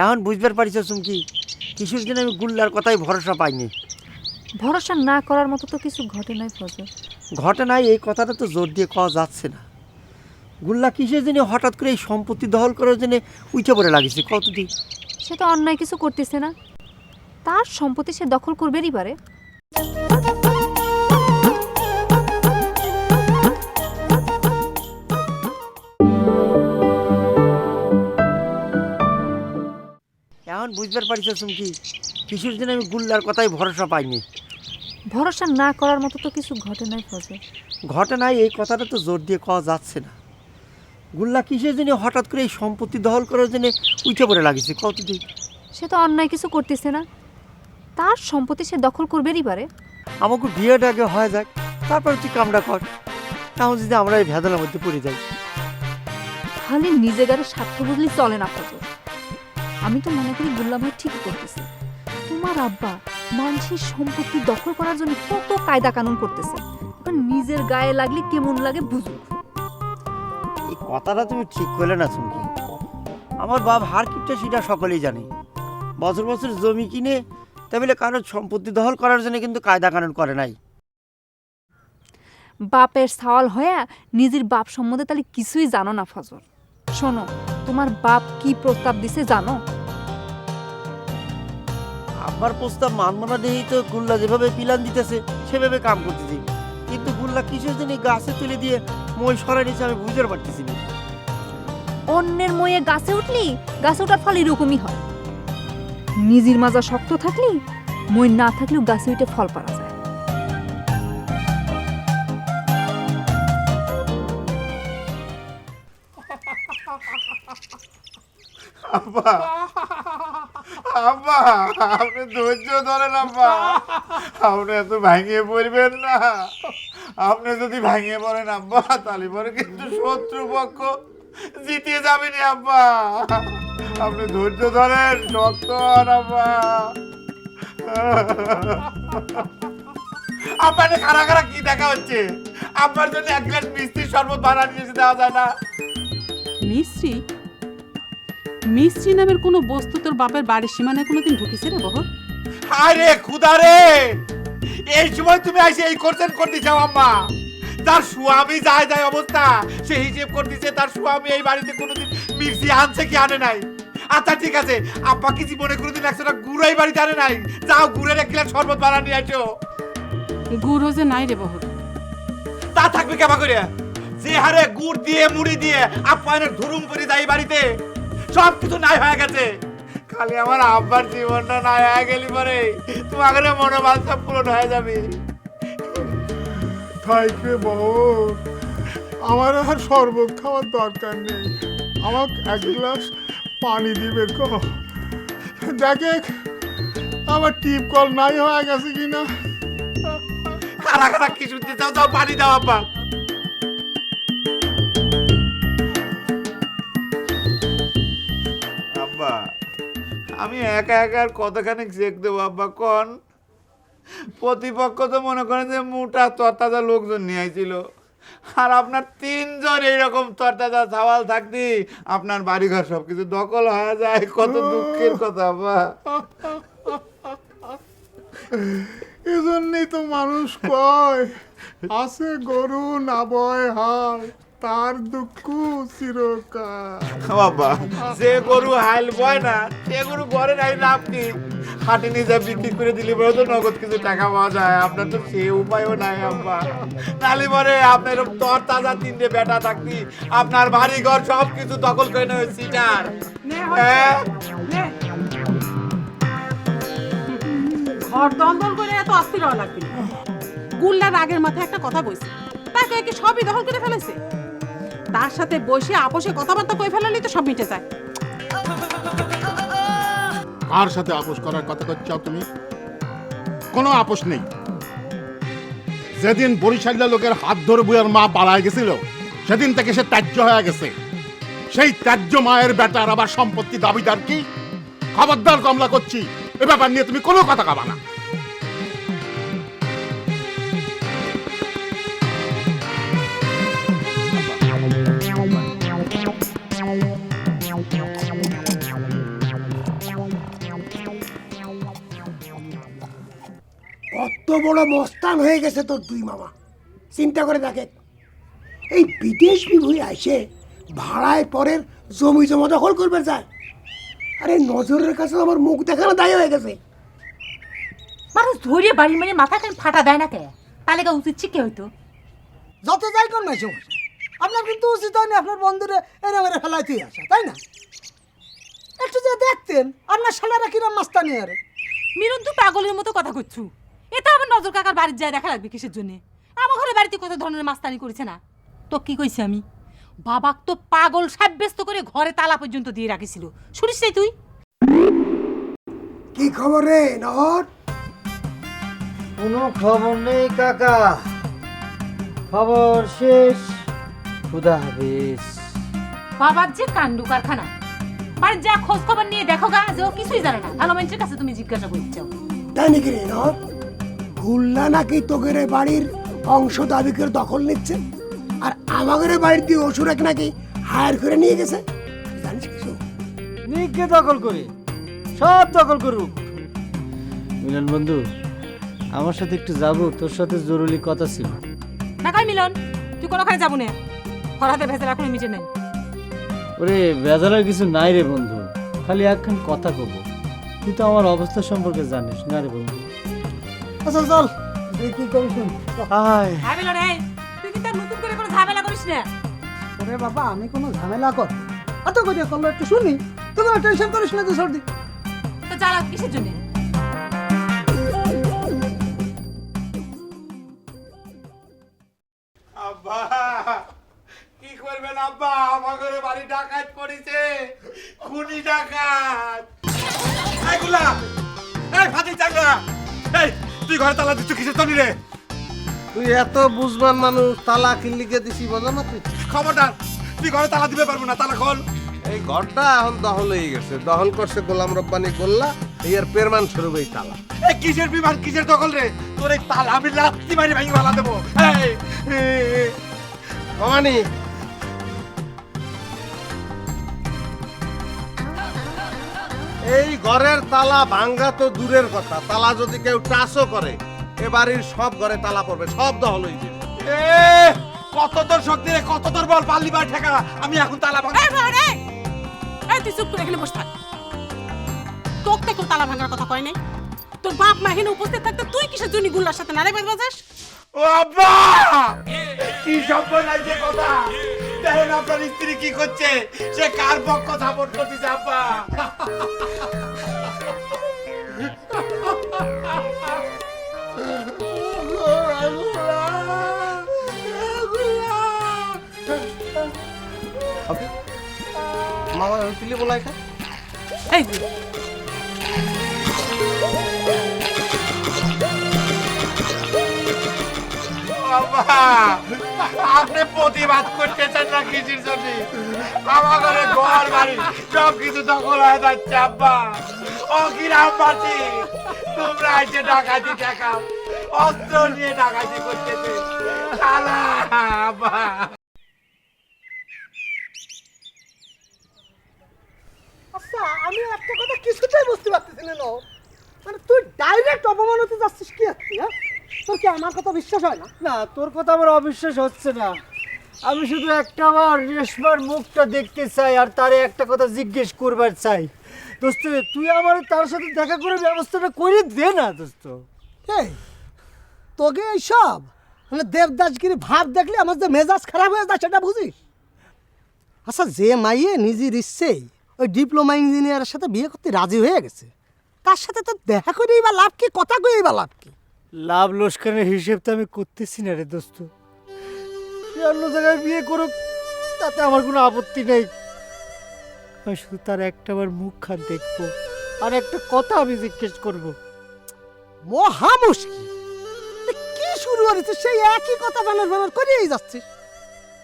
এখন বুঝবার পারিস চুমকি, কিছুর দিন আমি গুল্লার কথাই ভরসা পাইনি। ভরসা না করার মতো তো কিছু ঘটে নাই ফজল। ঘটে নাই এই কথাটা তো জোর দিয়ে কওয়া যাচ্ছে না। গুল্লা কিসের জন্য হঠাৎ করে এই সম্পত্তি দখল করার জন্য উঠে পড়ে লাগিয়েছে কতদিন? সে তো অন্যায় কিছু করতেছে না, তার সম্পত্তি সে দখল করবেরই পারে। এখন বুঝবার পারিস চুমকি, কিছুর দিন আমি গুল্লার কথাই ভরসা পাইনি। ভরসা না করার মতো তো কিছু ঘটে নাই ফজল। ঘটে নাই এই কথাটা তো জোর দিয়ে কওয়া যাচ্ছে না। গুল্লা কিসের জন্য হঠাৎ করে এই সম্পত্তি দখল করার জন্য উঠে পড়ে লাগিয়েছে কতদিন? সে তো অন্যায় কিছু করতেছে না, তার সম্পত্তি সে দখল করবেরই পারে। আমাকে বিয়েটা আগে হয়ে যাক, তারপর তুই কামটা কর। তাহলে যদি আমরা এই ভেদালের মধ্যে পড়ে যাই। খালি নিজে গাড়ি স্বার্থ বুঝলি চলে না ফজল। আমি তো মনে করি গুল্লা ভাই ঠিক করতেছে। তোমার আব্বা মানুষের সম্পত্তি দখল করার জন্য কত কায়দা কানুন করতেছে, নিজের গায়ে লাগলে কেমন লাগে বুঝুক। এই কথাটা তুমি ঠিক করলে না চুমকি। আমার বাপ হার কিপটা সেটা সকলেই জানে। বছর বছর জমি কিনে তাই বলে কারোর সম্পত্তি দখল করার জন্য কিন্তু কায়দা কানুন করে নাই। বাপের সাওয়াল হয়ে নিজের বাপ সম্বন্ধে তাহলে কিছুই জানো না ফজর। শোনো, তোমার বাপ কি প্রস্তাব দিছে জানো? আব্বার প্রস্তাব মানব না দেখেই তো গুল্লা যেভাবে পিলান দিতেছে সেভাবে কাম করতেছি, কিন্তু গুল্লা কিসের জন্য গাছে তুলে দিয়ে মই সরাই নিচ্ছে আমি বুঝতে পারতেছি না। অন্যের ময়ে গাছে উঠলি গাছে ওঠার ফল এরকমই হয়। নিজের মাজা শক্ত থাকলি মই না থাকলেও গাছে উঠে ফল পারা যায়। আব্বা আব্বা আপনি ধৈর্য ধরেন আব্বা, আপনি এত ভাঙিয়ে পড়বেন না। আপনি যদি ভাঙিয়ে পড়েন আব্বা তাহলে পরে কিন্তু শত্রুপক্ষ জিতে যাবেন আব্বা। আপনি ধৈর্য ধরেন, শক্ত হন আব্বা। আপনার খারা খারা কি দেখা হচ্ছে? আপনার জন্য এক গ্লাস মিষ্টির শরবত বানানো নিয়ে দেওয়া যায় না? মিস্ত্রি? মিস্ত্রি নামের কোনো বস্তু তোর বাপের বাড়ির সীমানায় কোনোদিন ঢুকেছে রে বহর? আরে খুদা রে, এই সময় তুমি আইসে এই করছেন করতে চাও আম্মা? তার স্বামী যায় যায় অবস্থা সে হিসেব করতেছে তার স্বামী এই বাড়িতে কোনোদিন মির্চি আনছে কি আনে নাই। আচ্ছা ঠিক আছে, আব্বা কি জীবনে কোনোদিন একশোটা গুড় এই বাড়িতে আনে নাই? যাও গুড়ের এক গ্লাস শরবত বানানো নিয়ে আসো। গুড় যে নাই রে বহর। তা থাকবে কেমন করে? যে হারে গুড় দিয়ে মুড়ি দিয়ে আপ্যায়নের ধুরুম পরে যায় এই বাড়িতে সব কিছু নাই হয়ে গেছে। খালি আমার আব্বার জীবনটা নাই হয়ে গেলি পরে তোমার মনোবল সব পূরণ হয়ে যাবে। থাইকে বউ, আমার আর শরবত খাওয়ার দরকার নেই, আমাকে এক গ্লাস পানি দিবে গো। দেখে আমার টিপ কল নাই হয়ে গেছে কিনা। খারা খারা কি শুনতে চাও? যাও পানি দাও আব্বা। আব্বা আমি একা একা আর কতখানি চেক দেবো আব্বা কোন? প্রতিপক্ষ তো মনে করেন যে মোটা তরতাজা লোকজন নিয়ে আইছিল, আর আপনার তিনজন এইরকম তরতাজা সাওয়াল থাকতে আপনার বাড়িঘর সবকিছু দখল হয়ে যায়। কত দুঃখের কথা আব্বা। এজন্যই তো মানুষ কয় আছে গরু না বয় হাল, তার দুঃখ চিরকাল। বাবা যে গরু হাল বয় না সে গরু ঘরে নাই লাভ কি? হাটে নিয়ে যা বিক্রি করে দিলে পরে তো নগদ কিছু টাকা পাওয়া যায়। আপনার তো সে উপায়ও নাই আব্বা। নালি পরে আপনার তর তাজা তিনটে বেটা থাকতি আপনার বাড়ি ঘর সব কিছু দখল করে নেবে সিটার। ঘর দন্দল করে এত অস্থির হওয়া লাগবে না। গুল্লার আগের মাথায় একটা কথা কইছে, তাকে কি সবই দখল করে ফেলেছে? তার সাথে বসে আপোষে কথাবার্তা কই ফেলালেই তো সব মিটে যায়। কার সাথে আপোষ করার কথা চাও তুমি? কোনো আপোষ নেই। যেদিন বরিশাল্লা লোকের হাত ধরে বুয়ার মা পালায় গেছিল সেদিন থেকে সে ত্যায্য হয়ে গেছে। সেই ত্যায্য মায়ের বেটার আবার সম্পত্তি দাবিদার কি? খবরদার কমলা করছি, এ ব্যাপার নিয়ে তুমি কোনো কথা কাবা না। কত বড় মস্তান হয়ে গেছে তোর দুই মামা, চিন্তা করে দেখে। এই বিদেশ বিভূই আসে ভাড়ায় পরের জমি জমা দখল করবে যায়। আরে নজরের কাছে আমার মুখ দেখানো দায়ী হয়ে গেছে। মানুষ ধরে বাড়ি মানে মাথা কেন ফাটা দেয় না কে? তাহলে কা উচিত শিখে হইতো। যত যাই কোন নাই সমস্যা, আপনার কিন্তু উচিত হয়নি আপনার বন্ধুরে এরে মেরে ফেলাইতে আসা, তাই না? একটু যে দেখতেন আপনার শালারা কিরম মাস্তানি আরে। মিরন তুই পাগলের মতো কথা করছু। এটা আবার নজর কাকার বাড়ির যায় দেখা লাগবে কিসের জন্য? আমার ঘরে বাড়িতে কত ধরনের মাস্তানি করেছে না? তো কি কইছি আমি? বাবাক তো পাগল সাব্যস্ত করে ঘরে তালা পর্যন্ত দিয়ে রাখিছিল, শুনিস নাই তুই? কি খবর রে নহর? কোনো খবর নেই কাকা, খবর শেষ। খুদা হাফেজ। বাবার যে কাণ্ডু কারখানা, বাড়ির যা খোঁজ খবর নিয়ে দেখো গা, যে ও কিছুই জানে না। ভালো মানুষের কাছে তুমি জিজ্ঞাসা করতে চাও। তাই নাকি রে নহর? গুল্লা নাকি তোদের বাড়ির অংশ দাবি করে দখল নিচ্ছে, আর আমাদের বাড়ির দিয়ে অসুরেক নাকি হায়ার করে নিয়ে গেছে। জানিস কিছু? নিকে দখল করে সব দখল করুক। মিলন বন্ধু, আমার সাথে একটু যাবো, তোর সাথে জরুরি কথা ছিল। না কই মিলন তুই কোনোখানে যাবো না ফরহাদের ভেজাল এখনো মিটে নাই। ওরে বেজারের কিছু নাই রে বন্ধু, খালি একখান কথা কব, তুই তো আমার অবস্থা সম্পর্কে জানিস না রে বন্ধু। আচ্ছা চল তুই কি করিস আয় হ্যাঁ মিলন এই তুই কি তার নতুন করে কোনো ঝামেলা করিস না? ওরে বাবা আমি কোনো ঝামেলা কর এত করে করলো একটু শুনি, তুই কোনো টেনশন করিস না তো সর্দি। তো জ্বালা কিসের জন্য? আব্বা কি করবেন আব্বা, আমাদের বাড়ি ডাকাত পড়েছে, খুনি ডাকাত। এইগুলা এই ফাঁদি চাকরা, এই তুই ঘরে তালা দিচ্ছ কিসের জন্য রে? তুই এত বুঝবান মানুষ, তালা কিনলিকে দিছি বোঝা না তুই? খবরদার তুই ঘরে তালা দিতে পারবো না, তালা খোল। এই ঘরটা এখন দখল হয়ে গেছে, দখল করছে গোলাম রব্বানি গোল্লা, এই আর পেরমান স্বরূপ এই তালা। এই কিসের বিমান কিসের দখল রে? তোর এই তালা আমি লাত্তি মারি ভাঙি ভালা দেবো। ভবানী এই ঘরের তালা ভাঙ্গা তো দূরের কথা, তালা যদি কেউ টাচও করে এ বাড়ির সব ঘরে তালা পড়বে, সব দখল হয়ে যাবে। কত তোর শক্তি রে, কত তোর বল, পাল্লি বার ঠেকা, আমি এখন তালা ভাঙা। এই তুই চুপ করে এখানে বসে থাক। তোকে কেউ তালা ভাঙার কথা কয় নাই। তোর বাপ মা এখানে উপস্থিত থাকতে তুই কিসের জন্য গুল্লার সাথে নারে বাজাস? ও আব্বা কি সর্বনাশ যে কথা, দেখেন আপনার স্ত্রী কি করছে, সে কার পক্ষ সাপোর্ট করতেছে আব্বা। মামা পিলি বলাই খা। এই আপনি প্রতিবাদ করতেছেন না কিসের জন্য? আমার ঘরে ঘর বাড়ি সব কিছু দখল হয়ে যাচ্ছে আব্বা। ও গ্রামবাসী তোমরা এসে ডাকাতি দেখাও, অস্ত্র নিয়ে ডাকাতি করতেছে। শালা আব্বা আচ্ছা আমি একটা কথা কিছুতেই বুঝতে পারতেছি না, মানে তুই ডাইরেক্ট অপমান হতে যাচ্ছিস কি আছিস? হ্যাঁ তোর কি আমার কথা বিশ্বাস হয় না? না তোর কথা আমার অবিশ্বাস হচ্ছে না, আমি শুধু একটা বার রেশমার মুখটা দেখতে চাই আর তারে একটা কথা জিজ্ঞেস করবার চাই। দোস্ত তুই আমার তার সাথে দেখা করে ব্যবস্থাটা করে দে না দোস্ত। এই তোকে এইসব মানে দেবদাসগিরি ভাব দেখলে আমার যে মেজাজ খারাপ হয়ে যায় সেটা বুঝিস? আচ্ছা যে মাইয়ে নিজের ইচ্ছেই ওই ডিপ্লোমা ইঞ্জিনিয়ারের সাথে বিয়ে করতে রাজি হয়ে গেছে, তার সাথে তো দেখা করেই বা লাভ কি, কথা করেই বা লাভ কি? লাভ লোকসানের হিসেব তো আমি করতেছি না রে দোস্ত, সে অন্য জায়গায় বিয়ে করুক তাতে আমার কোনো আপত্তি নেই, আমি শুধু তার একটাবার মুখখান দেখবো আর একটা কথা আমি জিজ্ঞেস করবো। মহা মুশকিল, কি শুরু হয়েছে সেই একই কথা বানার বানার করেই যাচ্ছিস।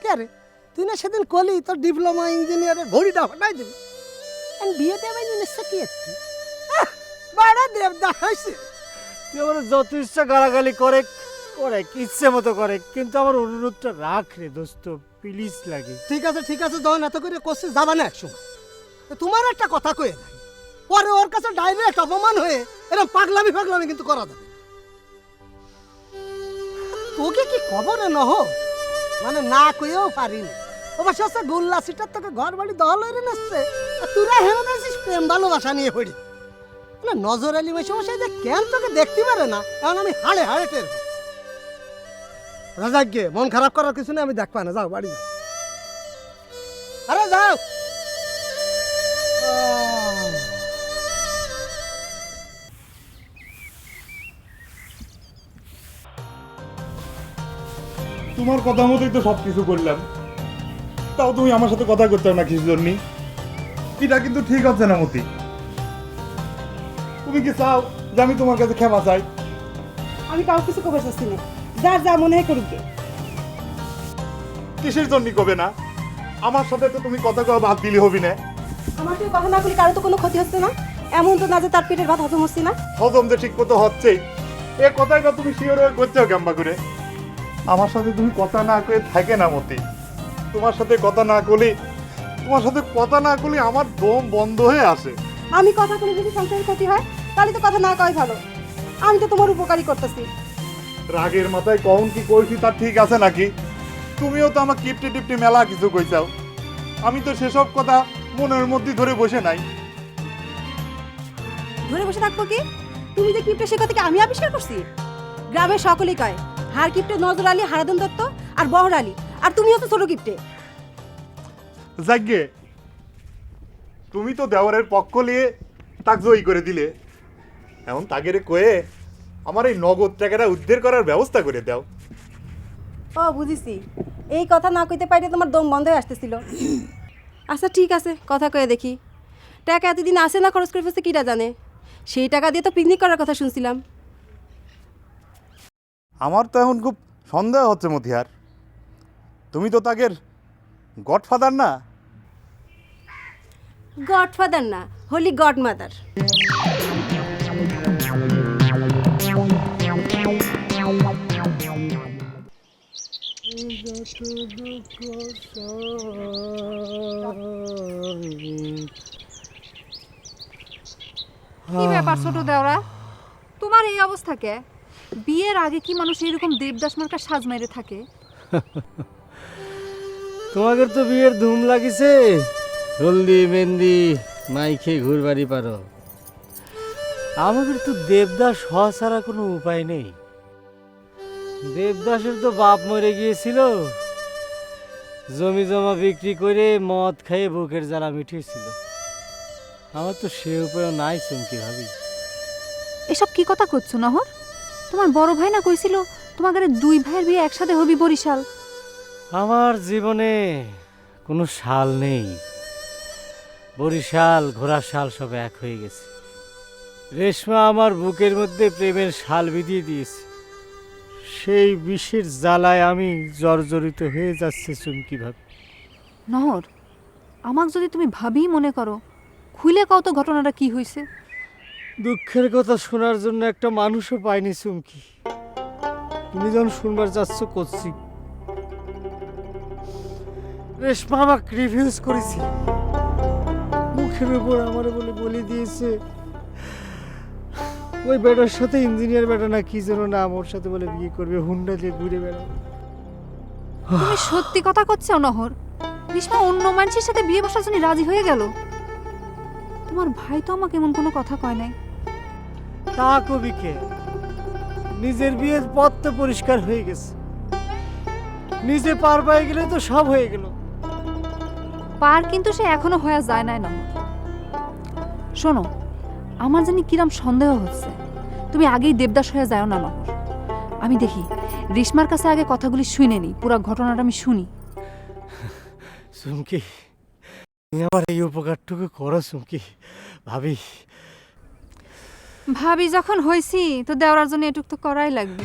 কে রে তুই না সেদিন কলি তোর ডিপ্লোমা ইঞ্জিনিয়ারের ঘড়িটা হটাই দিবি, বিয়েটা আমি নিশ্চয় কি একটি বড় দেবদাস হয়েছে। তুই আমার যত ইচ্ছা গালাগালি করে করে ইচ্ছে মতো করে, কিন্তু আমার অনুরোধটা রাখ রে দোস্ত, প্লিজ লাগে। ঠিক আছে যখন এত করে করছিস যাবা না একসময়। তোমার একটা কথা কয়ে নাই, পরে ওর কাছে ডাইরেক্ট অপমান হয়ে এরকম পাগলামি কিন্তু করা যাবে। তোকে কি খবর নহ মানে না কয়েও পারি না, অবশ্য হচ্ছে গোল্লা সিটার তোকে ঘর বাড়ি দহল হয়ে নিচ্ছে, তোরা হেরে নিয়েছিস প্রেম ভালোবাসা নিয়ে পড়ি। না নজর আলী মেশামশাই যে কেন তোকে দেখতে পারে না এখন আমি হাড়ে হাড়ে টের পাচ্ছি। রাজাকে মন খারাপ করার কিছু নেই, আমি দেখবা না, যাও বাড়ি যাও। আরে যাও। তোমার কথা মতোই তো সব কিছু করলাম, তাও তুমি আমার সাথে কথা করতে না কিছু জন্য, এটা কিন্তু ঠিক আছে না মতি। তুমি কি চাও যে আমি তোমার কাছে ক্ষমা চাই? আমি কাউ কিছু কবে চাচ্ছি না, যার যা মনে হয় করুক। কিসের জন্য কবে না? আমার সাথে তো তুমি কথা কওয়া বাদ দিলে হবি না। আমার তো কথা না করলে কারো তো কোনো ক্ষতি হচ্ছে না, এমন তো না যে তার পেটের ভাত হজম হচ্ছে না। হজম যে ঠিক মতো হচ্ছেই, এ কথাটা তুমি শিওর হয়ে করছো কেমবা করে? আমার সাথে তুমি কথা না করে থাকে না মতি, তোমার সাথে কথা না করলে আমার দম বন্ধ হয়ে আসে। আমি কথা বলে যদি সংসারের ক্ষতি হয় তাহলে তো কথা না কই ভালো। আমি তো তোমার উপকারই করতেছি। রাগের মাথায় কখন কি কইছি তা ঠিক আছে নাকি? তুমিও তো আমার কিপটে টিপটে মেলা কিছু কইছাও, আমি তো সেসব কথা মনের মধ্যে ধরে বসে নাই। ধরে বসে থাকবো কি? তুমি যে কিপটে সে কথাকে আমি আবিষ্কার করছি? গ্রামের সকলেই কয় হার কিপটে নজর আলী, হারাদন দত্ত আর বহর আলী, আর তুমিও তো ছোট কিপটে। যাগ্গে, তুমি তো দেওয়ারের পক্ষ নিয়ে তাক জয়ী করে দিলে, এখন তাগেরে কয়ে আমার এই নগদ টাকাটা উদ্ধার করার ব্যবস্থা করে দাও। ও বুঝিছি, এই কথা না কইতে পাইলে তোমার দম বন্ধ হয়ে আসতেছিল। আচ্ছা ঠিক আছে, কথা কয়ে দেখি। টাকা এতদিন আসে না খরচ করে ফেলছে কিটা জানে, সেই টাকা দিয়ে তো পিকনিক করার কথা শুনছিলাম। আমার তো এখন খুব সন্দেহ হচ্ছে মতিহার, তুমি তো তাগের গডফাদার না? গডফাদার না, হলি গডমাদার। কি ব্যাপার ছোট দেওরা, তোমার এই অবস্থা কে? বিয়ের আগে কি মানুষ এরকম দেবদাস মার্কা সাজ মাইরে থাকে? তোমাদের তো বিয়ের ধুম লাগিছে, হলদি মেহেন্দি মাইকে ঘুরবাড়ি পারো। আমাদের তো দেবদাস হওয়া ছাড়া কোনো উপায় নেই। দেবদাসের তো বাপ মরে গিয়েছিল, জমি জমা বিক্রি করে মদ খাইয়ে বুকের জ্বালা মিটিয়েছিল। আমার তো সে উপায় নাই চুমকি ভাবি। এসব কি কথা করছো নহর? তোমার বড় ভাই না কইছিল তোমাদের দুই ভাইয়ের বিয়ে একসাথে হবি বরিশাল। আমার জীবনে কোনো শাল নেই, বরিশাল ঘোড়ার শাল সব এক হয়ে গেছে। রেশমা আমার বুকের মধ্যে প্রেমের শাল বিধিয়ে দিয়েছে, সেই বিষের জ্বালায় আমি জর্জরিত হয়ে যাচ্ছে চুমকি ভাবি। নহর, আমাকে যদি তুমি ভাবি মনে করো, খুলে কত ঘটনাটা কি হয়েছে? দুঃখের কথা শোনার জন্য একটা মানুষও পাইনি চুমকি। তুমি যখন শুনবার যাচ্ছ করছি, রেশমা আমাকে রিভিউজ করেছি, মুখের উপর আমার বলে বলে দিয়েছে ওই বেটার সাথে, ইঞ্জিনিয়ার বেটা না কি যেন নাম, ওর সাথে বলে বিয়ে করবে, হুন্ডা দিয়ে ঘুরে বেড়াবে। তুমি সত্যি কথা করছো নহর? রেশমা অন্য মানুষের সাথে বিয়ে বসার জন্য রাজি হয়ে গেল? তোমার ভাই তো আমাকে এমন কোনো কথা কয় নাই। তা কবিকে নিজের বিয়ের পথ তো পরিষ্কার হয়ে গেছে, নিজে পার পেয়ে গেলে তো সব হয়ে গেল। পার কিন্তু সে এখনো হয়ে যায় নাই নহর। শোনো, আমার জানি কিরম সন্দেহ হচ্ছে, তুমি আগেই দেবদাস হয়ে যাও না নহর। আমি দেখি রেশমার কাছে আগে কথাগুলি শুনে নি, পুরো ঘটনাটা আমি শুনি। চুমকি, তুমি আমার এই উপকারটুকু করো চুমকি ভাবি। ভাবি যখন হয়েছি তো দেওয়ার জন্য এটুক তো করাই লাগবে।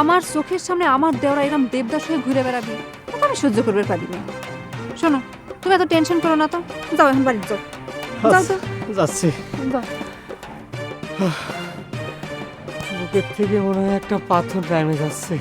আমার চোখের সামনে আমার দেওরা এরম দেবদাস হয়ে ঘুরে বেড়াবি, ওটা আমি সহ্য করবে পারি না। শোনো, তুমি এত টেনশন করো না তো, যাও এখন বাড়ি যাও। যাও তো, যাচ্ছি। যাও। বুকের থেকে মনে হয় একটা পাথর নেমে যাচ্ছে।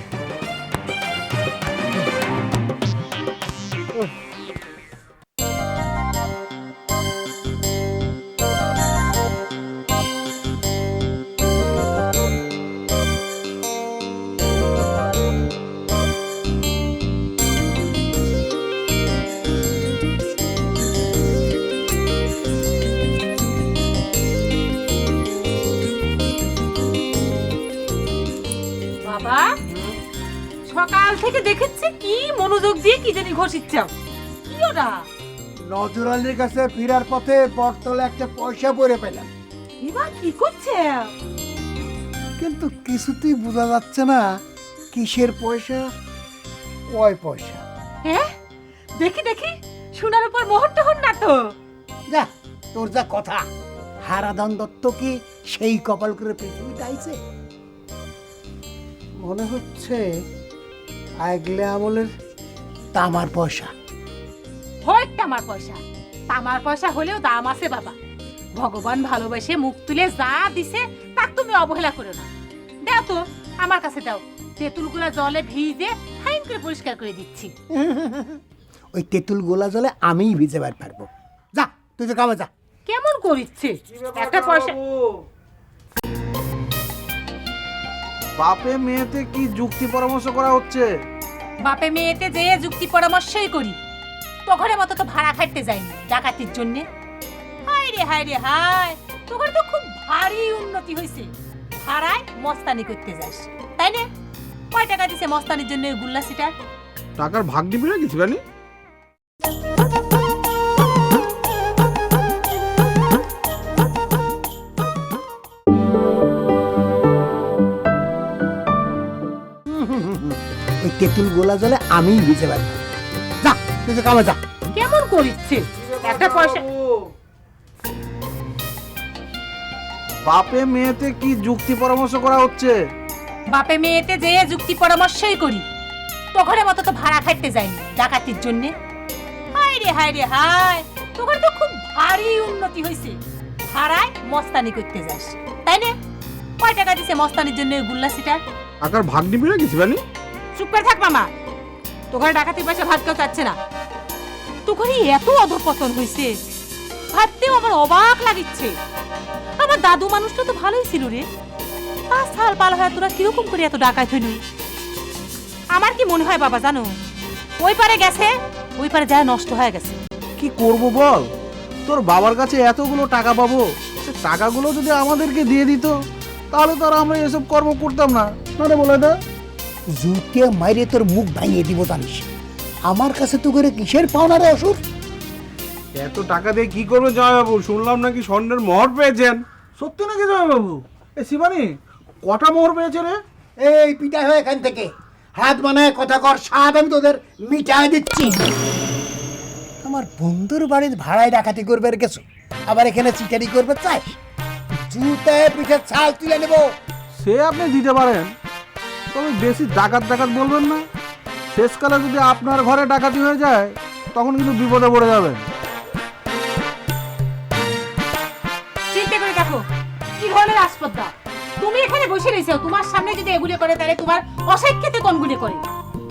বাবা, সকাল থেকে দেখেছি কি মনোযোগ দিয়ে কি জানি ঘষিচ্ছাও। কি ওটা? নজর আলীর কাছে ফেরার পথে বটতলে একটা পয়সা পড়ে পেলাম। এবার কি করছে? কিন্তু কিছুতেই বোঝা যাচ্ছে না কিসের পয়সা, কয় পয়সা। হ্যাঁ, দেখি দেখি, সোনার উপর মোহর টোহর না তো? যা, তোর যা কথা, হারাধন দত্ত কি সেই কপাল করে পৃথিবীতে আইছে? মনে হচ্ছে আগলে আমলের তামার পয়সা। হয় তামার পয়সা, তামার পয়সা হলেও দাম আছে বাবা। ভগবান ভালোবেসে মুখ তুলে যা দিছে তাক তুমি অবহেলা করো না। দাও তো, আমার কাছে দাও, তেঁতুলগুলা জলে ভিজে ফাইন করে পরিষ্কার করে দিচ্ছি। ওই তেঁতুল গোলা জলে আমিই ভিজে বার পারবো। যা, তুই তো কামে যা। কেমন করিচ্ছে একটা পয়সা। বাপে মেয়েতে কি যুক্তি পরামর্শ করা হচ্ছে? বাপে মেয়েতে যে যুক্তি পরামর্শই করি, তোঘরে মতো তো ভাড়া খাইতে যায়নি ডাকাতির জন্যে। হায় রে হায় রে হায়, তোঘরে তো খুব ভারী উন্নতি হয়েছে, ভাড়ায় মস্তানি করতে যাস, তাই না? কয় টাকা দিছে মস্তানির জন্য ওই গুল্লা সিটার? টাকার ভাগ দিবি না কিছু জানি? ওই তেঁতুল গোলা জলে আমিই ভিজে পারি। যা তুই যে কামে যা। কেমন করিচ্ছে একটা পয়সা। বাপে মেয়েতে কি যুক্তি পরামর্শ করা হচ্ছে? বাপে মেয়েতে যে যুক্তি পরামর্শই করি, তোঘরে মতো তো ভাড়া খাইতে যায়নি ডাকাতির জন্যে। হায় রে হায় রে হায়, তোঘরে তো খুব ভারী উন্নতি হয়েছে, ভাড়ায় মস্তানি করতে যাস, তাই না? কয় টাকা দিছে মস্তানির জন্য ওই গুল্লা সিটার? টাকার ভাগ দিবি না কিছু জানি? চুপ করে থাক মামা, তোঘরে ডাকাতির পয়সা ভাগ কেউ চাচ্ছে না। তোঘরে এত অধপতন হয়েছে, ভাবতেও আমার অবাক লাগিচ্ছে। আমার দাদু মানুষটা তো ভালোই ছিল রে, 5 সাল পার হয়ে তোরা কিরকম করে এত ডাকাত হইলি? আমার কি মনে হয় বাবা জানো, ওই পারে গেছে, ওই পারে যায় নষ্ট হয়ে গেছে। কি করব বল, তোর বাবার কাছে এতগুলো টাকা পাবো, সে টাকাগুলো যদি আমাদেরকে দিয়ে দিত তাহলে তো আর আমরা এসব কর্ম করতাম না। না রে বলে দা, জুতে মাইরে তোর মুখ ভাঙিয়ে দিব জানিস। আমার কাছে তো করে কিসের পাওনা রে অসুর? এত টাকা দিয়ে কি করবে জয়বাবু? শুনলাম নাকি স্বর্ণের মোহর পেয়েছেন। সত্যি নাকি জয়বাবু? এ শিবানী, কটা মোহর পেয়েছে রে? এই পিটাই হয়ে এখান থেকে হাত বানায় কথা কর, স্বাদ আমি তোদের মিটাই দিচ্ছি। আমার বন্ধুর বাড়ির ভাড়ায় ডাকাতি করবে গেছো, আবার এখানে চিটারি করবে চাই? জুতায় পিঠে ছাল তুলে নেব। সে আপনি দিতে পারেন, তবে বেশি ডাকাত ডাকাত বলবেন না। শেষকালে যদি আপনার ঘরে ডাকাতি হয়ে যায় তখন কিন্তু বিপদে পড়ে যাবেন। চিন্তা করে দেখো কি ধরনের আসপদ্দা। তুমি এখানে বসে রয়েছো, তোমার সামনে যদি এগুলি করে তাহলে তোমার অসাক্ষাতে কোনগুলি করে?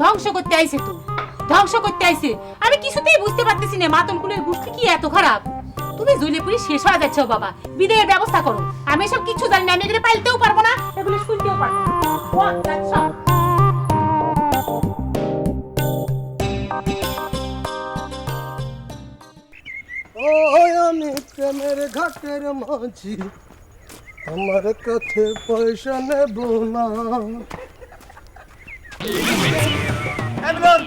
ধ্বংস করতে আইছে তো, ধ্বংস করতে আইছে। আমি কিছুতেই বুঝতে পারতেছি না মাতনকুলের গোষ্ঠী কি এত খারাপ। তুমি জুলেপুরি শেষ হয়ে যাচ্ছ বাবা, বিদায়ের ব্যবস্থা করো। আমি সব কিছু জানি না, আমি এগুলো পাইতেও পারবো না, এগুলো শুনতেও পারবো না। ও আমি প্রেমের ঘাটের মাঝি, আমার কাছে পয়সা নেব না। আমার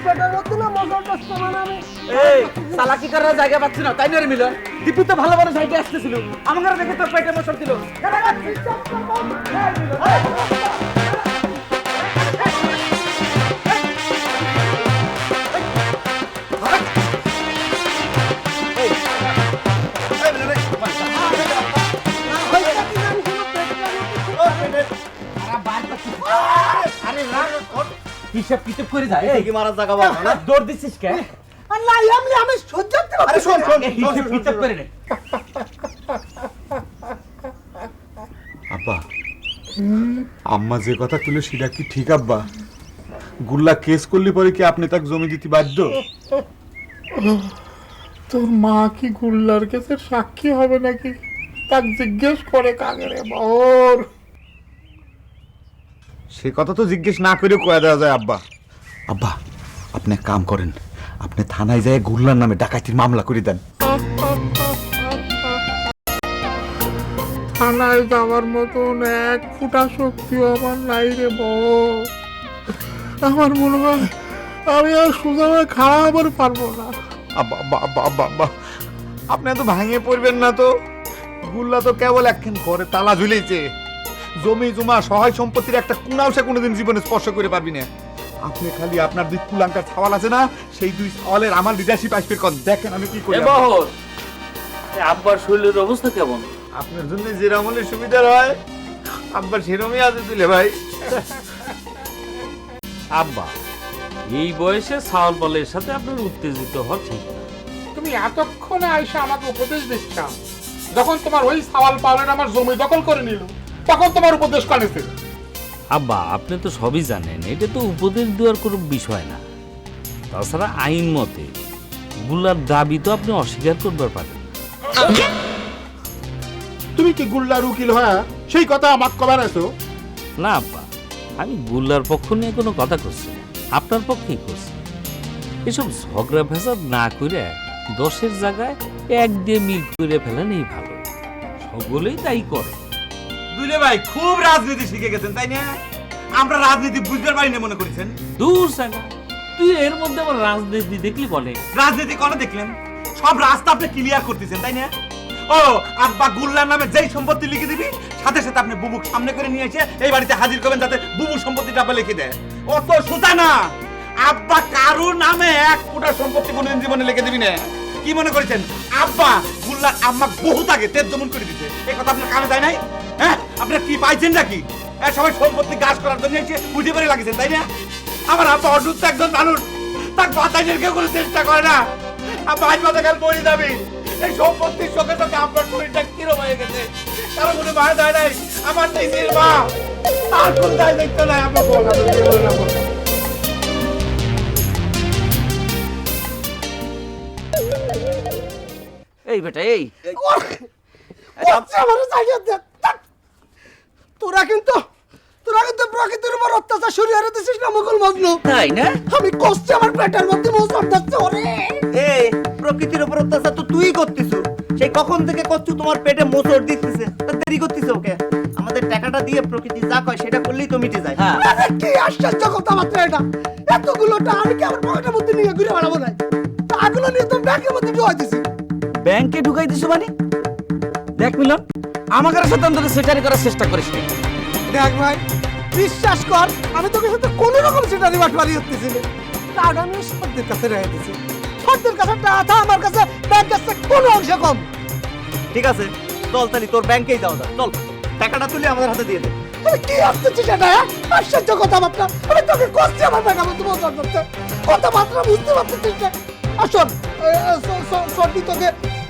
পেটের মধ্যে না মজাটা বানাবে। এই চালাকি করার জায়গা পাচ্ছি না, তাই না রে মিলন? দীপু তো ভালো ভালো সাইডে আসতেছিল, আমাকে দেখে তোর পেটে মশর দিল। হিসাব কিতাব করে যায়, এই কি মারার জায়গা বাবা না? দৌড় দিছিস কে? আল্লাহ আমি সহ্য করতে পারছি। আরে শোন শোন, হিসাব কিতাব করে নে। আব্বা, আম্মা যে কথা তুলে সেটা কি ঠিক আব্বা? গুল্লা কেস করলে পরে কি আপনি তাকে জমি দিতে বাধ্য? তোর মা কি গুল্লার কেসের সাক্ষী হবে নাকি? তাক জিজ্ঞেস করে কাগরে বর। সে কথা তো জিজ্ঞেস না করে কয়ে দেওয়া যায় আব্বা। আব্বা, আপনি এক কাম করেন, আপনি থানায় যায় গুল্লার নামে ডাকাতির মামলা করে দেন। থানায় যাওয়ার মতন এক ফুটা শক্তিও আমার নাই রে বর। আমার মনে হয় আমি আর সোজা হয়ে খাওয়া আবার পারবো না। আব্বা আব্বা আব্বা আব্বা আব্বা, আপনি তো ভাঙিয়ে পড়বেন না তো? গুল্লা তো কেবল একখান ঘরে তালা ঝুলেছে, জমি জমা সহায় সম্পত্তির একটা কুনাও সে কোনোদিন জীবনে স্পর্শ করে পারবি না। আপনি খালি আপনার 2 কুলাঙ্কার ছাওয়াল আছে না, সেই 2 ছাওয়ালের আমার লিডারশিপ আসবে কোন দেখেন আমি কি করি। বহর, আব্বার শরীরের অবস্থা কেমন? আপনার জন্য যে রামলের সুবিধা হয় আব্বার সেরমই আছে দিলে ভাই। আব্বা, এই বয়সে ছাওয়াল বলের সাথে আপনার উত্তেজিত হওয়া ঠিক না। তুমি এতক্ষণে আইসা আমাকে উপদেশ দিচ্ছ, যখন তোমার ওই সাওয়াল পাওয়ালেন আমার জমি দখল করে নিল, তখন তোমার উপদেশ কানেছে। আব্বা, আপনি তো সবই জানেন, এটা তো উপদেশ দেওয়ার কোনো বিষয় না। তাছাড়া আইন মতে গুলার দাবি তো আপনি অস্বীকার করবার পারেন। তুমি কি গুল্লার উকিল হ্যাঁ সেই কথা আমাক কবার আছো? না আব্বা, আমি গুল্লার পক্ষ নিয়ে কোনো কথা করছি না, আপনার পক্ষেই করছি। এসব ঝগড়া ফেসাদ না করে 10-এর জায়গায় 1 দিয়ে মিল করে ফেলেনই ভালো। সকলেই তাই করে। দুলে ভাই খুব রাজনীতি শিখে গেছেন তাই না? আমরা রাজনীতি বুঝতে পারি না মনে করেছেন? দূর সাগা, তুই এর মধ্যে আবার রাজনীতি দেখলি বলে? রাজনীতি করে দেখলেন, সব রাস্তা আপনি ক্লিয়ার করতেছেন তাই না? ও আব্বা গুল্লার নামে যেই সম্পত্তি লিখে দিবি সাথে সাথে আপনি বুবুক সামনে করে নিয়ে এসে এই বাড়িতে হাজির করবেন যাতে বুবু সম্পত্তিটা আবার লিখে দেয়। অত সোজা না, আব্বা কারো নামে 1 ফুটা সম্পত্তি কোনদিন জীবনে লিখে দিবি না। কি মনে করেছেন আব্বা গুল্লার আম্মা বহুত আগে তেজ জমন করে দিতে? এই কথা আপনার কানে যায় নাই? হ্যাঁ, আপনার কি পাইছেন নাকি? সবাই সম্পত্তি গাছ করার জন্য এসে বুঝে পেরে লাগেছেন তাই না? আমার আব্বা অসুস্থ একজন মানুষ, তার বাতাসের কেউ কোনো চেষ্টা করে না। আব্বা আজ বাতা কাল মরে যাবে, এই সম্পত্তির চোখে চোখে আপনার শরীরটা কিরম হয়ে গেছে। কারো কোনো মায়া দেয় নাই, আমার নিজের মা, তার কোনো দায় দেখতে নাই। আব্বা বল এই বেটা এই তোরা কিন্তু প্রকৃতির উপর অত্যাচার শুরু করে দিছিস না মুকুল মগ্ন, তাই না? আমি কষ্টে আমার পেটের মধ্যে মোচড় যাচ্ছে। ওরে এই প্রকৃতির উপর অত্যাচার তো তুই করতিস, সেই কখন থেকে করছু তোমার পেটে মোচড় দিতেছে, তা দেরি করতিস ওকে? আমাদের টাকাটা দিয়ে প্রকৃতি যা কয় সেটা করলেই তো মিটে যায়। হ্যাঁ, আরে কি আশ্চর্য কথাবার্তা এটা! এতগুলোটা আমি কি আমার পকেটের মধ্যে নিয়ে ঘুরে বেড়াবো না? টাকাগুলো নিয়ে তো ব্যাংকের মধ্যে ঢুকাই দিছি। ব্যাংকে ঢুকাই দিছো মানে? দেখ মিলন, আমাকে সাথে অন্তত সেটারি করার চেষ্টা করিস না। দেখ ভাই, বিশ্বাস কর, আমি তোকে সাথে কোনো রকম সেটারি বাটবারি করতেছি না। টাকা আমি সর্দের কাছে রেখে দিছি। সর্দের কাছে টাকা আমার কাছে ব্যাংক কাছে কোনো অংশ কম। ঠিক আছে, চল তাহলে তোর ব্যাংকেই যাও, চল টাকাটা তুলে আমাদের হাতে দিয়ে দে। আরে কি আসতেছে সেটা? আশ্চর্য কথাবার্তা! আমি তোকে কষ্টে আমার ব্যাংকের মধ্যে মোচড় যাচ্ছে, কথাবার্তা বুঝতে পারতেছিস না। আসল সর্দি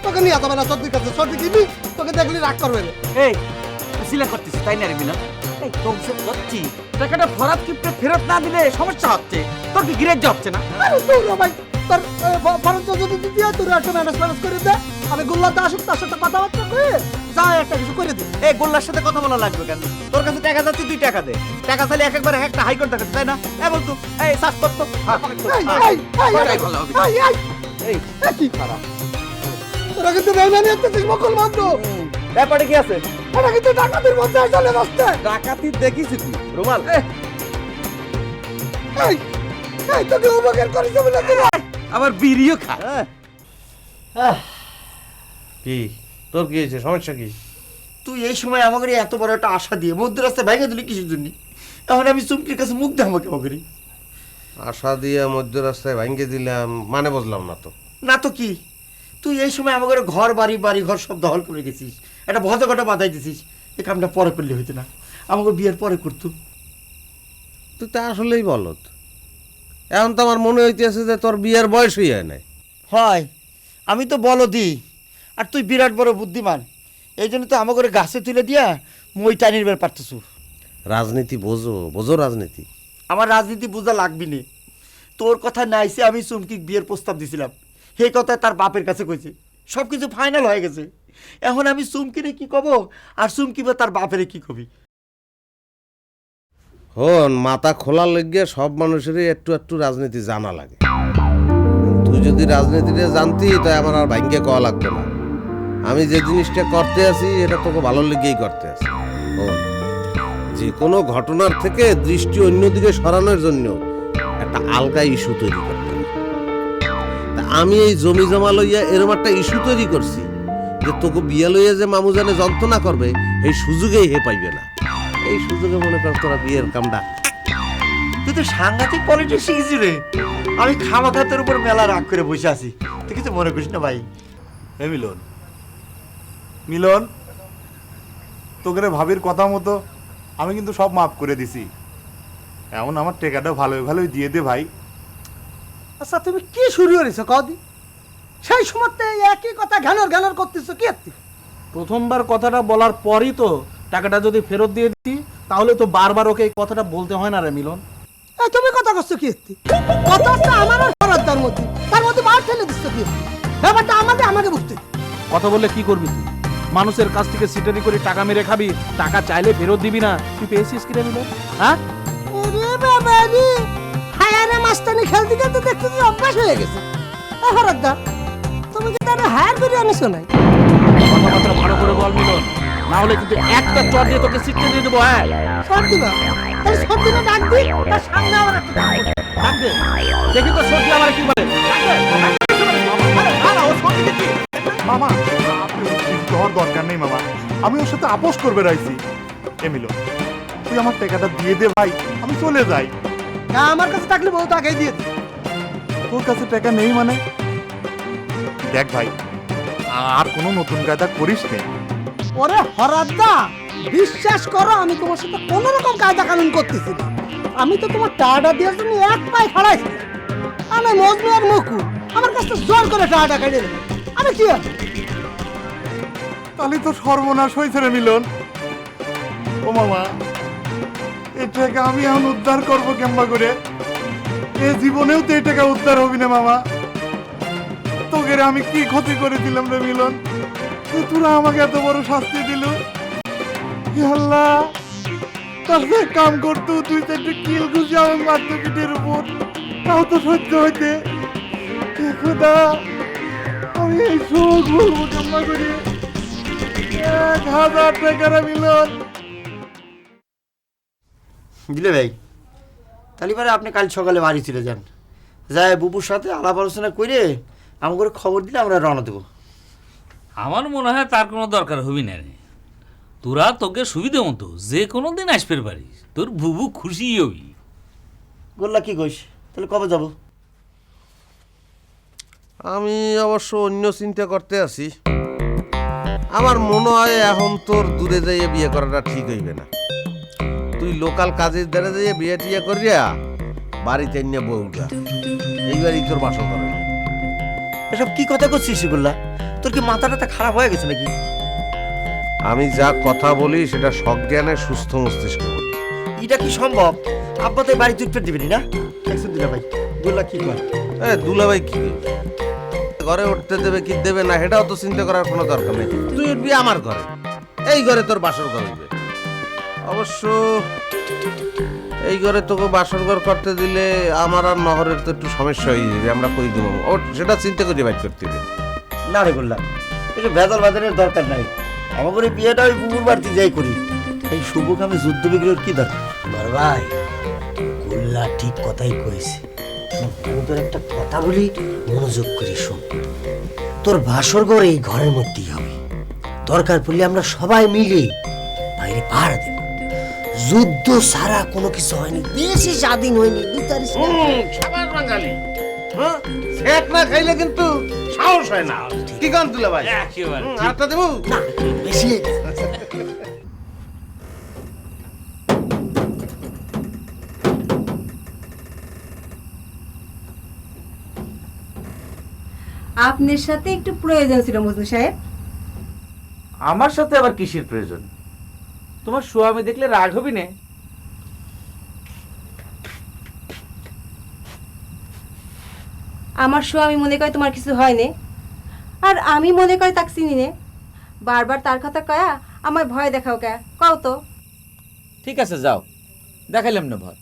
তোকে নিয়ে যাবে না, সর্দির কাছে। সর্দি কিনি তোকে দেখলি রাগ করবে না। এই সিলা করতেছিস তাই না রে মিলন? এই তোমসে করছি, টাকাটা ফরাত কিপটে ফেরত না দিলে সমস্যা হচ্ছে। তোর কি গ্রেজ হচ্ছে না? আরে তোর ভাই, তোর ফরজ যদি দিতে হয় তোর একটা ম্যানেজ করে দে। আমি গুল্লাতে আসুক, তার সাথে কথাবার্তা কয়ে যা একটা কিছু করে দে। এই গোল্লার সাথে কথা বলা লাগবে কেন? তোর কাছে টাকা যাচ্ছে, তুই টাকা দে। টাকা চাইলে একবার একটা হাইকোর্ট দেখাচ্ছে তাই না? বলতো এই সার্চ করতো কি খারাপ তোরা কিন্তু বেমানি করতেছিস মুকুল মগ্ন। ব্যাপারে কি আছে? ওরা কিন্তু ডাকাতির মধ্যে চলে যাচ্ছে। ডাকাতি দেখিস তুই রুমাল? এই তোকে উপকার করেছে বলে আবার বিড়িও খা। কি তোর কি হয়েছে, সমস্যা কি? তুই এই সময় আমাকে এত বড় একটা আশা দিয়ে মধ্য রাস্তায় ভেঙে দিলি কিসের জন্য? এখন আমি চুমকির কাছে মুখ দেখাবো আমাকে? আশা দিয়ে মধ্য রাস্তায় ভাঙ্গে দিলাম মানে বুঝলাম না তো। না তো কি, তুই এই সময় আমাকে ঘর বাড়ি ঘর সব দখল করে গেছিস, একটা ভদ্রঘটা বাঁধাই দিছিস। এই কামটা পরে করলে হইতো না, আমাকে বিয়ের পরে করতো। তুই তো আসলেই বলত। এখন তো আমার মনে হইতেছে যে তোর বিয়ের বয়সই হয় নাই। হয়, আমি তো বলদি, আর তুই বিরাট বড় বুদ্ধিমান। এই জন্য তো আমাকে গাছে তুলে দিয়া মই টানির বের পারতেছ। রাজনীতি বোঝো রাজনীতি। আমার রাজনীতি বোঝা লাগবি নে। তোর কথা নাইছে আমি চুমকি বিয়ের প্রস্তাব দিছিলাম, সেই কথা তার বাপের কাছে কইছে, সব কিছু ফাইনাল হয়ে গেছে। এখন আমি চুমকিরে কি কব, আর চুমকি বা তার বাপেরে কি কবি? হন মাথা খোলা লেগে সব মানুষেরই একটু একটু রাজনীতি জানা লাগে। তুই যদি রাজনীতিটা জানতি তাই আমার আর ভাঙ্গে কওয়া লাগতো না। আমি যে জিনিসটা করতে আছি এটা তোকে ভালো লেগেই করতে আছি। হন, যে কোনো ঘটনার থেকে দৃষ্টি অন্যদিকে সরানোর জন্য একটা আলগা ইস্যু তৈরি করতে হবে। তা আমি এই জমি জমা লইয়া এরকম একটা ইস্যু তৈরি করছি যে তোকে বিয়ে লইয়া যে মামুজানে যন্ত্রণা করবে এই সুযোগেই হে পাইবে না। এই সুযোগে মনে কর তোরা বিয়ের কামটা। তুই তো সাংঘাতিক পলিটিক্স শিখেছি রে। আমি খামাখাতের উপর মেলা রাগ করে বসে আছি, তুই কিছু মনে করিস না ভাই। হে মিলন, মিলন তোকে ভাবির কথা মতো আমি কিন্তু সব মাফ করে দিছি। এমন আমার টেকাটা ভালোই দিয়ে দে ভাই। আচ্ছা তুমি কি শুরু করেছো কদি? সেই সময় একই কথা ঘ্যানর করতেছো কি? প্রথমবার কথাটা বলার পরই তো টাকাটা যদি ফেরত দিয়ে দিতি তাহলে তো বারবার ওকে এই কথাটা বলতে হয় না রে মিলন। তুমি কথা করছো কি? কথা হচ্ছে আমার আর ফরাদ তার মধ্যে বার ঠেলে দিচ্ছ কি? ব্যাপারটা আমাকে বুঝতে। কথা বললে কি করবি তুই? মানুষের কাছ থেকে সিটারি করে টাকা মেরে খাবি, টাকা চাইলে ফেরত দিবি না। তুই পেয়েছিস কিরে মিলন? হ্যাঁ ওরে বাবা রে, হায়ারে মাস্তানি খেলতে খেলতে দেখতে তো অভ্যাস হয়ে গেছে। হরদা, তুমি কি তারা হায়ার করে আনিছো নাই? কথাবার্তা ভালো করে বল মিলন, না হলে কিন্তু একটা চট দিয়ে তোকে সিটকে দিয়ে দেবো। হ্যাঁ সব দিবা, তাহলে সব দিনে ডাক দি, তার সামনে আবার একটা ডাক দি। ডাক দে, দেখি তো সত্যি আমার কি বলে। মামা তোর দরকার নেই মামা, আমি ওর সাথে আপোষ করবে রাইছি। এমিলো, তুই আমার টাকাটা দিয়ে দে ভাই, আমি চলে যাই। না, আমার কাছে থাকলে বউ তো আগেই দিয়ে দি। তোর কাছে টাকা নেই মানে? দেখ ভাই, আর কোনো নতুন কায়দা করিস নে। ওরে হরদা, বিশ্বাস করো আমি তোমার সাথে কোনো রকম কায়দা কানুন করতেছি না। আমি তো তোমার টাকাটা দেওয়ার জন্য এক পায়ে খাড়াইছি। আমি মজনু আর মুকু আমার কাছে জোর করে টাকাটা কেটে দেবে। আমি কি আর তাহলে তো সর্বনাশ হয়েছে রে মিলন। ও মামা, এই টাকা আমি এখন উদ্ধার করবো কেমবা করে? এ জীবনেও তো এই টাকা উদ্ধার হবি না মামা। তোকে আমি কি ক্ষতি করে দিলাম রে মিলন, তোরা আমাকে এত বড় শাস্তি দিল। আল্লাহ, তার যে কাম করতো তুই তো একটু কিল ঘুষে আমাকে মারতো পিঠের উপর, তাও তো সহ্য হইতে। খোদা, আমি এই শোক বলবো কেমবা করে? 1000 টাকা রে মিলন। বুঝলে ভাই, তাহলে পরে আপনি কাল সকালে বাড়ি চলে যান, যাই বুবুর সাথে আলাপ আলোচনা করে আমাকে খবর দিলে আমরা রওনা দেবো। আমার মনে হয় তার কোনো দরকার হবি না রে। তোরা তোকে সুবিধে মতো যে কোনো দিন আসবে পারিস, তোর বুবু খুশি হবি। গোল্লা কি কইস, তাহলে কবে যাব? আমি অবশ্য অন্য চিন্তা করতে আছি। আমার মনে হয় এখন তোর দূরে যাইয়ে বিয়ে করাটা ঠিক হইবে না। তুই লোকাল কাজের দ্বারা যাইয়ে বিয়ে টিয়ে করিয়া বাড়িতে নিয়ে বউটা, এইবারই তোর বাসর করে। এসব কি কথা করছিস গোল্লা? তোর কি মাথাটা খারাপ হয়ে গেছে নাকি? আমি যা কথা বলি সেটা সজ্ঞানে সুস্থ মস্তিষ্কে বলি। এটা কি সম্ভব? আব্বা তো বাড়ি চুপতে দিবেনি না? দেখছেন দুলা ভাই, গোল্লা কি কয়? দুলাভাই কি ঘরে উঠতে দেবে কি দেবে না সেটাও তো চিন্তা করার কোনো দরকার নেই। তুই উঠবি আমার ঘরে, এই ঘরে তোর বাসর ঘর হইবে। অবশ্য এই ঘরে তোকে বাসর ঘর করতে দিলে আমার আর নহরের তো একটু সমস্যা হয়ে যাবে। আমরা কই দিব সেটা চিন্তা করে বাইর করতে হবে। না রে গোল্লা, এসব ভেজাল বাজারের দরকার নাই। আমাদের বিয়েটা ওই বুবুর বাড়িতে যাই করি। এই শুভ কামে যুদ্ধ বিগ্রহের কি দরকার? বড় ভাই, গোল্লা ঠিক কথাই কইছে। তোর একটা কথা বলি, মনোযোগ করে শোন। তোর বাসর ঘর এই ঘরের মধ্যেই হবে। দরকার পড়লে আমরা সবাই মিলে বাইরে পাহারা দেব। যুদ্ধ ছাড়া কোনো কিছু হয়নি, বেশি স্বাধীন হয়নি। সাবাস বাঙালি, সেট না খাইলে কিন্তু সাহস হয় না। কি গান তুলে ভাই? আটটা দেবো না, বেশি আপনার সাথে একটু প্রয়োজন ছিল মজনু সাহেব। আমার সাথে আবার কিসের প্রয়োজন? তোমার স্বামী দেখলে রাগ হবি না? আমার স্বামী মনে করে তোমার কিছু হয় না, আর আমি মনে করি তাকে চিনি নে। বারবার তার কথা কয়া আমার ভয় দেখাও কে কও তো? ঠিক আছে, যাও, দেখাইলাম না ভয়।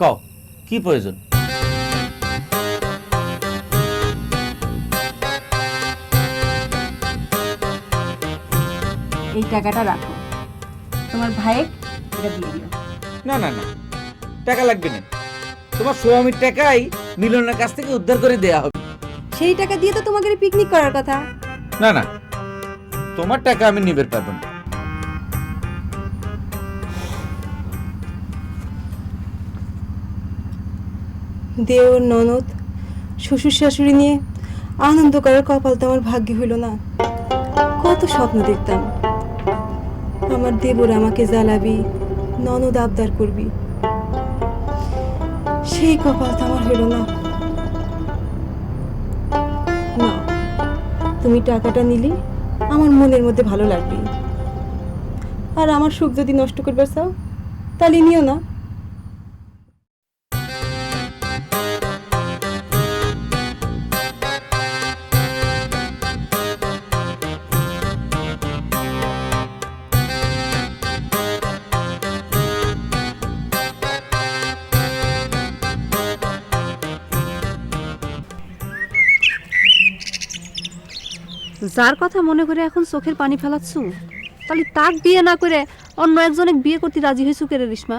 কও কি প্রয়োজন? এই টাকাটা রাখো, তোমার ভাইয়ের এটা দিয়ে দিও। না না না, টাকা লাগবে না। তোমার স্বামীর টাকাই মিলনের কাছ থেকে উদ্ধার করে দেয়া হবে। সেই টাকা দিয়ে তো তোমাকে পিকনিক করার কথা। না না, তোমার টাকা আমি নিতে পারবো না। দেওর ননদ শ্বশুর শাশুড়ি নিয়ে আনন্দ করার কপাল তো আমার ভাগ্যে হইল না। কত স্বপ্ন দেখতাম, আমার দেবর আমাকে জ্বালাবি, ননদ আবদার করবি, সেই কপাল তো আমার হইল না। না, তুমি টাকাটা নিলে আমার মনের মধ্যে ভালো লাগবে, আর আমার সুখ যদি নষ্ট করবার চাও তাহলে নিও না। যার কথা মনে করে এখন চোখের পানি ফেলাচ্ছু, তাহলে তাক বিয়ে না করে অন্য একজনে বিয়ে করতে রাজি হয়েছু কেরে রেশমা?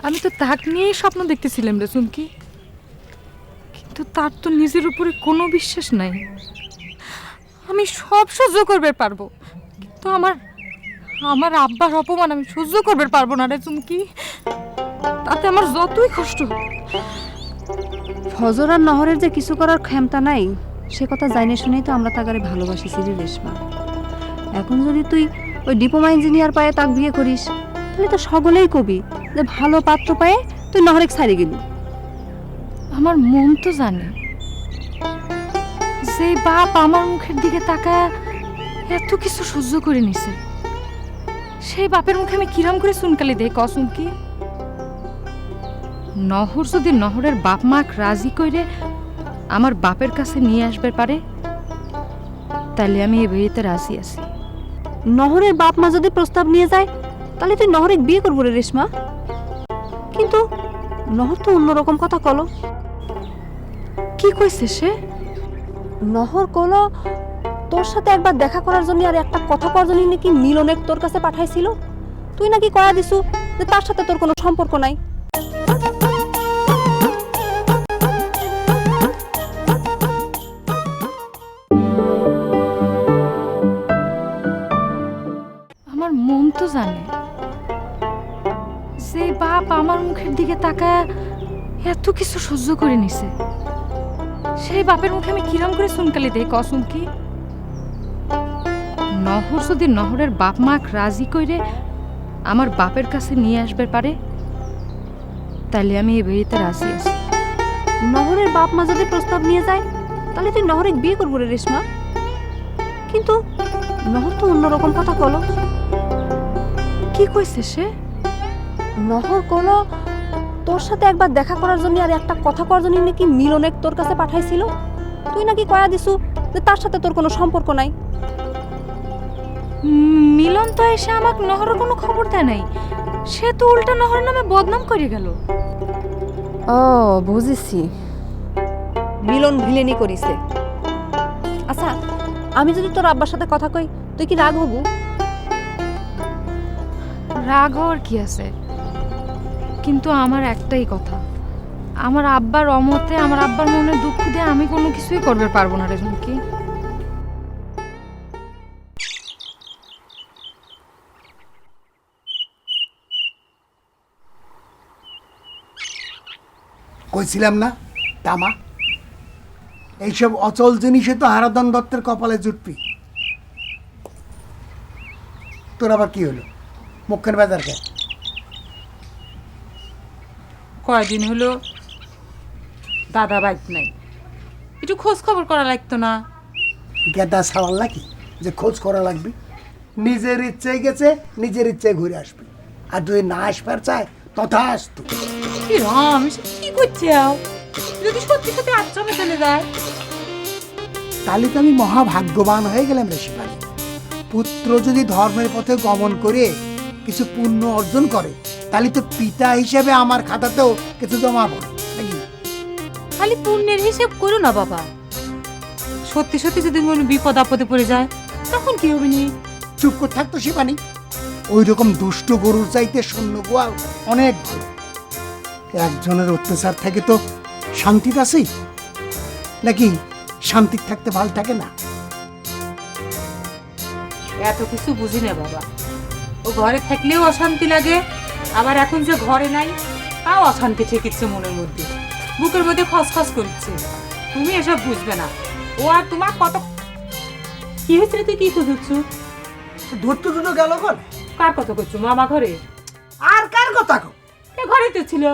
আমি তো তাক নিয়েই স্বপ্ন দেখতেছিলাম রে চুমকি, কিন্তু তার তো নিজের উপরে কোনো বিশ্বাস নাই। আমি সব সহ্য করবে পারবো, কিন্তু আমার আব্বার অপমান আমি সহ্য করবে পারবো না রে চুমকি। তাতে আমার যতই কষ্ট হোক। ফজর আর নহরের যে কিছু করার ক্ষমতা নাই সে কথা জানিয়ে শুনেই তো আমরা তাকে ভালোবাসিছি রে রেশমা। এখন যদি তুই ওই ডিপ্লোমা ইঞ্জিনিয়ার পায়ে তাক বিয়ে করিস, তাহলে তো সকলেই কবি যে ভালো পাত্র পায়ে তুই নহরেক ছাড়ি গেলি। আমার মন তো জানে যে বাপ আমার মুখের দিকে তাকায় এত কিছু সহ্য করে নিছে, সেই বাপের মুখে আমি কিরাম করে চুনকালি দেই কসুম কি? নহর যদি নহরের বাপ মাক রাজি করে আমার বাপের কাছে নিয়ে আসবে পারে, তাহলে আমি এ বিয়েতে রাজি আছি। নহরের বাপ মা যদি প্রস্তাব নিয়ে যায় তাহলে তুই নহরেক বিয়ে করবো রে রেশমা। কিন্তু নহর তো অন্যরকম কথা কলো। কি কইছে সে? নহর কলো তোর সাথে একবার দেখা করার জন্য আর একটা কথা করার জন্য নাকি মিলনের তোর কাছে পাঠাইছিল। তুই নাকি কয়া দিছু যে তার সাথে তোর কোনো সম্পর্ক নাই। আমার মন তো জানে যে বাপ আমার মুখের দিকে তাকায় এত কিছু সহ্য করে নিছে, সেই বাপের মুখে আমি কিরম করে চুনকালি দেই কসম কি? নহর যদি নহরের বাপ মাক রাজি করে আমার বাপের কাছে নিয়ে আসবে পারে, তাহলে আমি এই বিয়েতে রাজি আছি। নহরের বাপ মা যদি প্রস্তাব নিয়ে যায় তাহলে তুই নহরেক বিয়ে করবো রে রেশমা। কিন্তু নহর তো অন্যরকম কথা কলো। কি কইছে সে? নহর কলো তোর সাথে একবার দেখা করার জন্য আর একটা কথা করার জন্য নাকি মিলনের তোর কাছে পাঠাইছিল। তুই নাকি কয়া দিছু যে তার সাথে তোর কোনো সম্পর্ক নাই। মিলন তো এসে আমাকে নহরের কোনো খবর দেয় নাই, সে তো উল্টা নহরের নামে বদনাম করে গেল। ও বুঝেছি, মিলন ভিলেনি করিছে। আচ্ছা আমি যদি তোর আব্বার সাথে কথা কই তুই কি রাগ হবু? রাগ হওয়ার কি আছে, কিন্তু আমার একটাই কথা, আমার আব্বার অমতে আমার আব্বার মনে দুঃখ দিয়ে আমি কোনো কিছুই করবে পারবো না রে ঝুমকি। কইছিলাম না তামা, এইসব অচল জিনিসে তো হারাধন দত্তের কপালে জুটবি। তোর আবার কি হলো, মুখের বাজার কে? কয়দিন হলো দাদা বাইক নাই, একটু খোঁজ খবর করা লাগতো না? গেদা সাওয়াল নাকি যে খোঁজ করা লাগবে? নিজের ইচ্ছায় গেছে, নিজের ইচ্ছায় ঘুরে আসবে। আর যদি না আসবার চায় তথা আসতো। কি রাম, কি করছে? যদি সত্যি সত্যি আশ্রমে চলে যায় তাহলে তো আমি মহাভাগ্যবান হয়ে গেলাম রে শিবানী। পুত্র যদি ধর্মের পথে গমন করে কিছু পুণ্য অর্জন করে, তাহলে তো পিতা হিসেবে আমার খাতাতেও কিছু জমা পড়ে নাকি? খালি পুণ্যের হিসেব করো না বাবা, সত্যি সত্যি যদি কোনো বিপদ আপদে পড়ে যায় তখন কি হবে? নি চুপ করে থাকতো শিবানী। ওই রকম দুষ্ট গরুর চাইতে শূন্য গোয়াল অনেক ভালো। একজনের অত্যাচার থেকে তো শান্তিতে আছি নাকি? শান্তি থাকতে ভালো থাকে না। এত কিছু বুঝি না বাবা, ও ঘরে থাকলেও অশান্তি লাগে, আবার এখন যে ঘরে নাই তাও অশান্তি ঠেকেছে মনের মধ্যে, বুকের মধ্যে খসখস করছে। তুমি এসব বুঝবে না। ও আর তোমার কত কি হয়েছে? তুই কি খুঁজছ? ধরতে দুটো গেল কোন? কার কথা করছো? মামা ঘরে? আর কার কথা কো? ঘরে তো ছিল।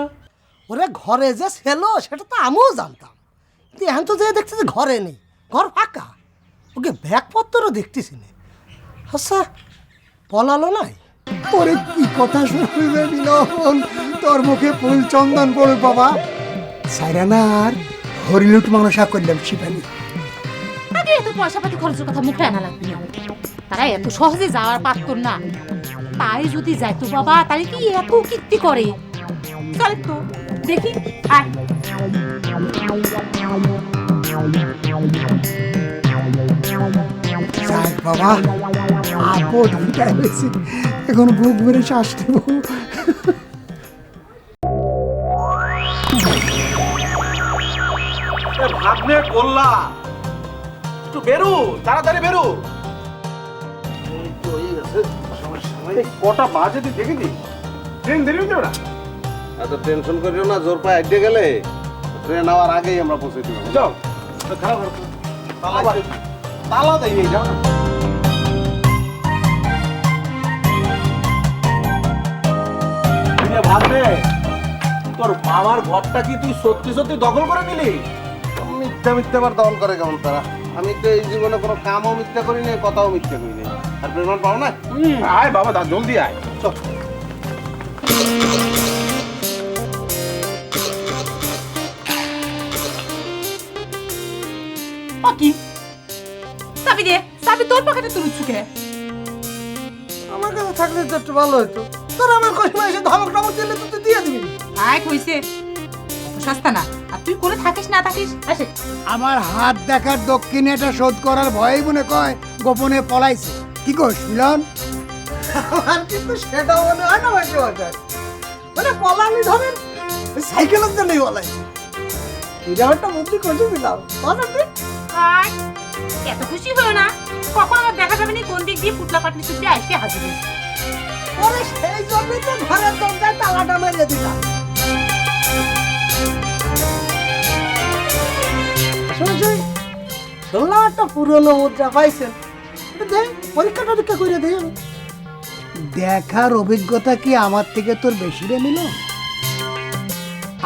ওরে ঘরে যে ছিল সেটা তো আমিও জানতাম, কিন্তু এখন তো যে দেখতেছি ঘরে নেই, ঘর ফাঁকা। ওকে ব্যাগপত্রও দেখতেছি না। আচ্ছা পলালো নাই? ওরে কি কথা শুনবে মিলন, তোর মুখে ফুল চন্দন পড়ল বাবা। সাইরানার হরিলুট মানসা করলাম শিবানী। আগে এত পয়সা পাতি খরচের কথা মুখে আনা লাগবে না, তারা এত সহজে যাওয়ার পারত না। তাই যদি যাইতো বাবা, তাই কি এত কীর্তি করে? চল তো দেখি। যাক বাবা, আপদ বিদায় হয়েছে, এখন বুক ভরে শ্বাস নেব। ভাগ্নে গোল্লা, একটু বেরু, তাড়াতাড়ি বেরু। কটা বাজে তুই দেখে দি, ট্রেন দেরি হচ্ছে ওরা। এত টেনশন করিও না, জোর পায়ে আড্ডে গেলে ট্রেন আওয়ার আগেই আমরা পৌঁছে দিব। যাও, তালা দেয় এই যাও না। ভাবলে তোর মামার ঘরটা কি তুই সত্যি সত্যি দখল করে নিলি? মিথ্যা মিথ্যা আবার দখল করে কেমন তারা? আমি তো এই জীবনে কোনো কামও মিথ্যা করি নাই, কথাও মিথ্যা করি নাই। আর প্রমাণ পাও না? আয় বাবা, দা জলদি আয়। চল। ও কি চাবি দে, চাবি তোর পকেটে তুই চুকে। আমার কাছে থাকলে তো একটু ভালো হতো। তোর আমার কসমা এসে ধমক টমক দিলে তুই তো দিয়ে দিবি। আয় হইছে, সস্তা না। আর তুই করে থাকিস না থাকিস আসে। আমার হাত দেখার দক্ষিণে এটা শোধ করার ভয়ই মনে কয় গোপনে পলাইছে। কি কস মিলন? আমার কিন্তু সেটাও মনে হয় না মাঝে মাঝে। মানে পলানি ধরেন সাইকেলের জন্যই বলাইছে। এটা একটা বুদ্ধি খুঁজে দিলাম। আয়, এত খুশি হলো না, কখন আমার দেখা যাবে না কোন দিক দিয়ে পুতলা পাটনি চুপড়ে আসতে হাজির হয়েছে। পরে সেই জন্যই তো ঘরের দরজায় তালাটা মেরে দিলাম। শুনলাম একটা পুরনো মুদ্রা পাইছেন, পরীক্ষা টরীক্ষা করে দেয়। দেখার অভিজ্ঞতা কি আমার থেকে তোর বেশি রে মিল?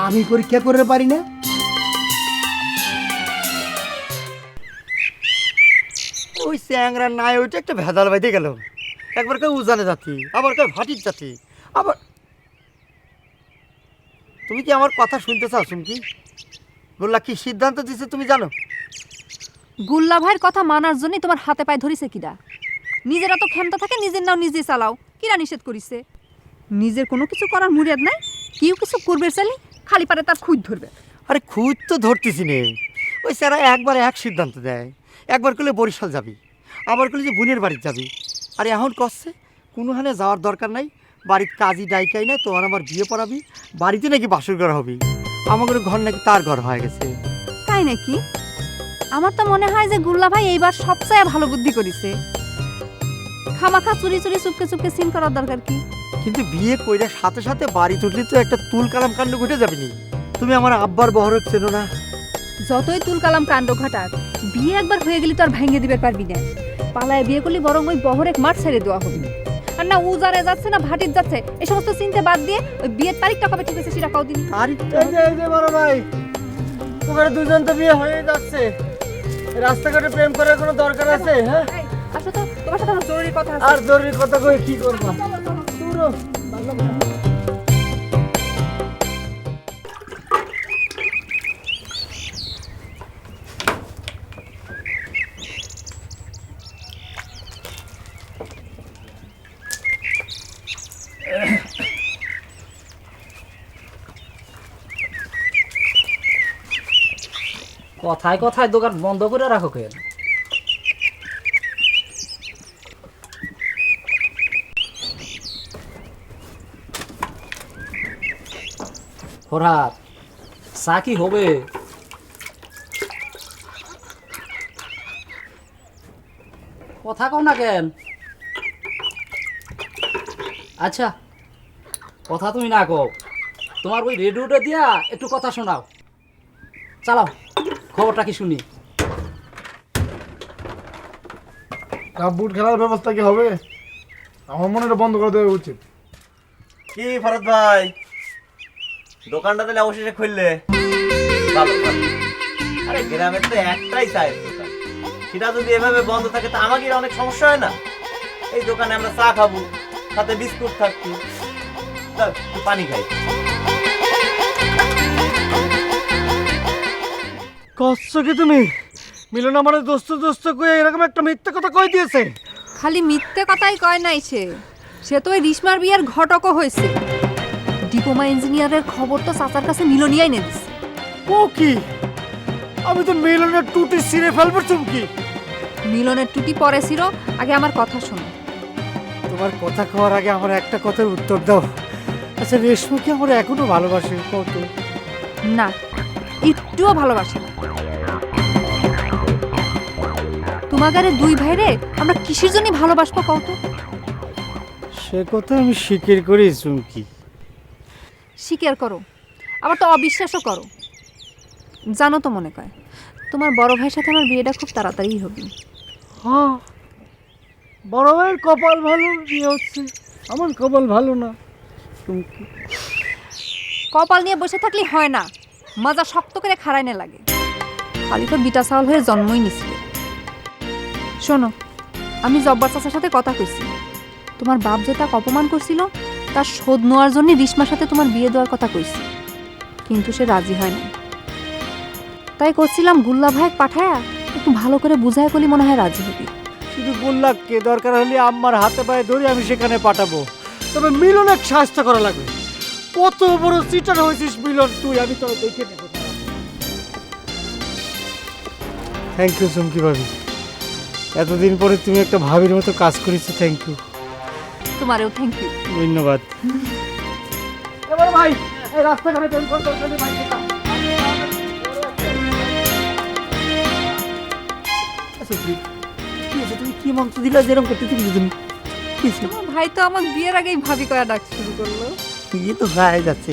আমি পরীক্ষা করে পারি না? ওই চ্যাংরা নাই, ওইটা একটা ভেদাল বাইতে গেল। একবার কেউ উজানে জাতি, আবার কেউ ভাটির জাতি, আবার। তুমি কি আমার কথা শুনতে চাও চুমকি? গোল্লা কি সিদ্ধান্ত দিচ্ছে তুমি জানো? গুল্লা ভাইয়ের কথা মানার জন্যই তোমার হাতে পায়ে ধরিছে কিরা? নিজেরা তো ক্ষমতা থাকে, নিজের নাও নিজে চালাও, কিরা নিষেধ করিছে? নিজের কোনো কিছু করার মুরিয়াদ নাই, কেউ কিছু করবে চালি খালি পারে তার খুঁজ ধরবে। আরে খুঁজ তো ধরতেছি নে। ওই স্যারা একবার এক সিদ্ধান্ত দেয়, একবার করলে বরিশাল যাবি, আবার করলে যে বোনের বাড়িতে যাবি। আর এখন কচ্ছে কোনোখানে যাওয়ার দরকার নাই, বাড়ির কাজই ডাইকাই না, তোমার আমার বিয়ে পড়াবি, বাড়িতে নাকি বাসর ঘর হবি। আমাদের ঘর নাকি তার ঘর হয়ে গেছে। তাই নাকি? আমার তো মনে হয় যে গুল্লা ভাই এইবার সবচেয়ে ভালো বুদ্ধি করেছে। খামাখা চুরি চুরি চুপকে চুপকে সিন করার দরকার কি? কিন্তু বিয়ে কইরার সাথে সাথে বাড়ি তুললে তো একটা তুল কালাম কাণ্ড ঘটে যাবে নি। তুমি আমার আব্বার বহরক চেনো না? যতই তুল কালাম কাণ্ড ঘটাক, বিয়ে একবার হয়ে গেলি তো আর ভেঙে দিবে পারবি না। পালায় বিয়ে করলি বরং ওই বহরেক মাঠ ছেড়ে দেওয়া হবে। আর না উজারে যাচ্ছে না ভাটির যাচ্ছে, এই সমস্ত চিন্তা বাদ দিয়ে ওই বিয়ের তারিখটা কবে ঠিক আছে সেটা কাউ দিন। এই যে বড় ভাই, ওখানে দুজন তো বিয়ে হয়ে যাচ্ছে, রাস্তাঘাটে প্রেম করার কোনো দরকার আছে? হ্যাঁ আসো তো, তোমার সাথে আমার জরুরি কথা আছে। আর জরুরি কথা কই কি করবা? পুরো কথায় কথায় দোকান বন্ধ করে রাখো কেন? ফরহাদ, চা কি হবে? কথা কও না কেন? আচ্ছা, কথা তুমি না কও, তোমার ওই রেডিওটা দিয়া একটু কথা শোনাও। চালাও, খবরটা কি শুনি। বুট খেলার ব্যবস্থা কি হবে? আমার মনে হয় বন্ধ করে দেওয়া উচিত। কি ফরহাদ ভাই, দোকানটা তাহলে অবশেষে খুললে? ভালো ভালো। আরে গ্রামের তো একটাই চায়ের দোকান, সেটা যদি এভাবে বন্ধ থাকে তা আমাকে অনেক সমস্যা হয় না? এই দোকানে আমরা চা খাবো, সাথে বিস্কুট থাকছি, পানি খাই। কষ্ট কি তুমি? মিলন আমার দোস্ত দোস্ত কই এরকম একটা মিথ্যা কথা কই দিয়েছে? খালি মিথ্যে কথাই কয় নাই সে তো ওই রিশমার বিয়ের ঘটকও হয়েছে। ডিপ্লোমা ইঞ্জিনিয়ারের খবর তো চাচার কাছে মিলনিয়াই এনে দিছে। ও কি আমি তো মিলনের টুটি ছিঁড়ে ফেলবো চুমকি। মিলনের টুটি পরে ছিল, আগে আমার কথা শোনো। তোমার কথা খাওয়ার আগে আমার একটা কথার উত্তর দাও। আচ্ছা রেশমা কি আমার এখনো ভালোবাসে কত? না, একটুও ভালোবাসে না। তোমাদের দুই ভাইরে আমরা কিসের জন্য ভালোবাসবো কত? সে কথা আমি স্বীকার করি চুমকি। স্বীকার করো, আবার তো অবিশ্বাসও করো। জানো তো মনে কয় তোমার বড় ভাইয়ের সাথে আমার বিয়েটা খুব তাড়াতাড়ি হবে। হ্যাঁ, বড় ভাইয়ের কপাল ভালো, বিয়ে হচ্ছে। আমার কপাল ভালো না চুমকি। কপাল নিয়ে বসে থাকলে হয় না, মজা শক্ত করে খাড়াইনে লাগে। খালি তো বিটা চাউল হয়ে জন্মই নিছিল। শোনো, আমি জব্বার চাচার সাথে কথা কইছি। তোমার বাপ যে তাকে অপমান করছিল তার শোধ নেওয়ার জন্য রিশমার সাথে তোমার বিয়ে দেওয়ার কথা কইছি, কিন্তু সে রাজি হয় না। তাই করছিলাম গুল্লা ভাই পাঠায়া একটু ভালো করে বুঝায় করলে মনে হয় রাজি হবি। শুধু গোল্লাকে দরকার হলে আমার হাতে পায়ে ধরে আমি সেখানে পাঠাবো, তবে মিলনের সাহায্য করা লাগবে। কত বড় চিটার হয়েছিস মিলন তুই, আমি তোরা দেখে নেব। থ্যাংক ইউ চুমকি ভাবি, এতদিন পরে তুমি একটা ভাবির মতো কাজ করেছো। Thank you. তোমারও থ্যাংক ইউ। ধন্যবাদ। এবার ভাই এই রাস্তাঘাটে টেনশন করতে ভাই। তুমি কি মন্ত্র দিলা যেরকম করতে তুমি? তোমার ভাই তো আমার বিয়ের আগেই ভাবি করা ডাক শুরু করলো। বিয়ে তো হয়ে যাচ্ছে,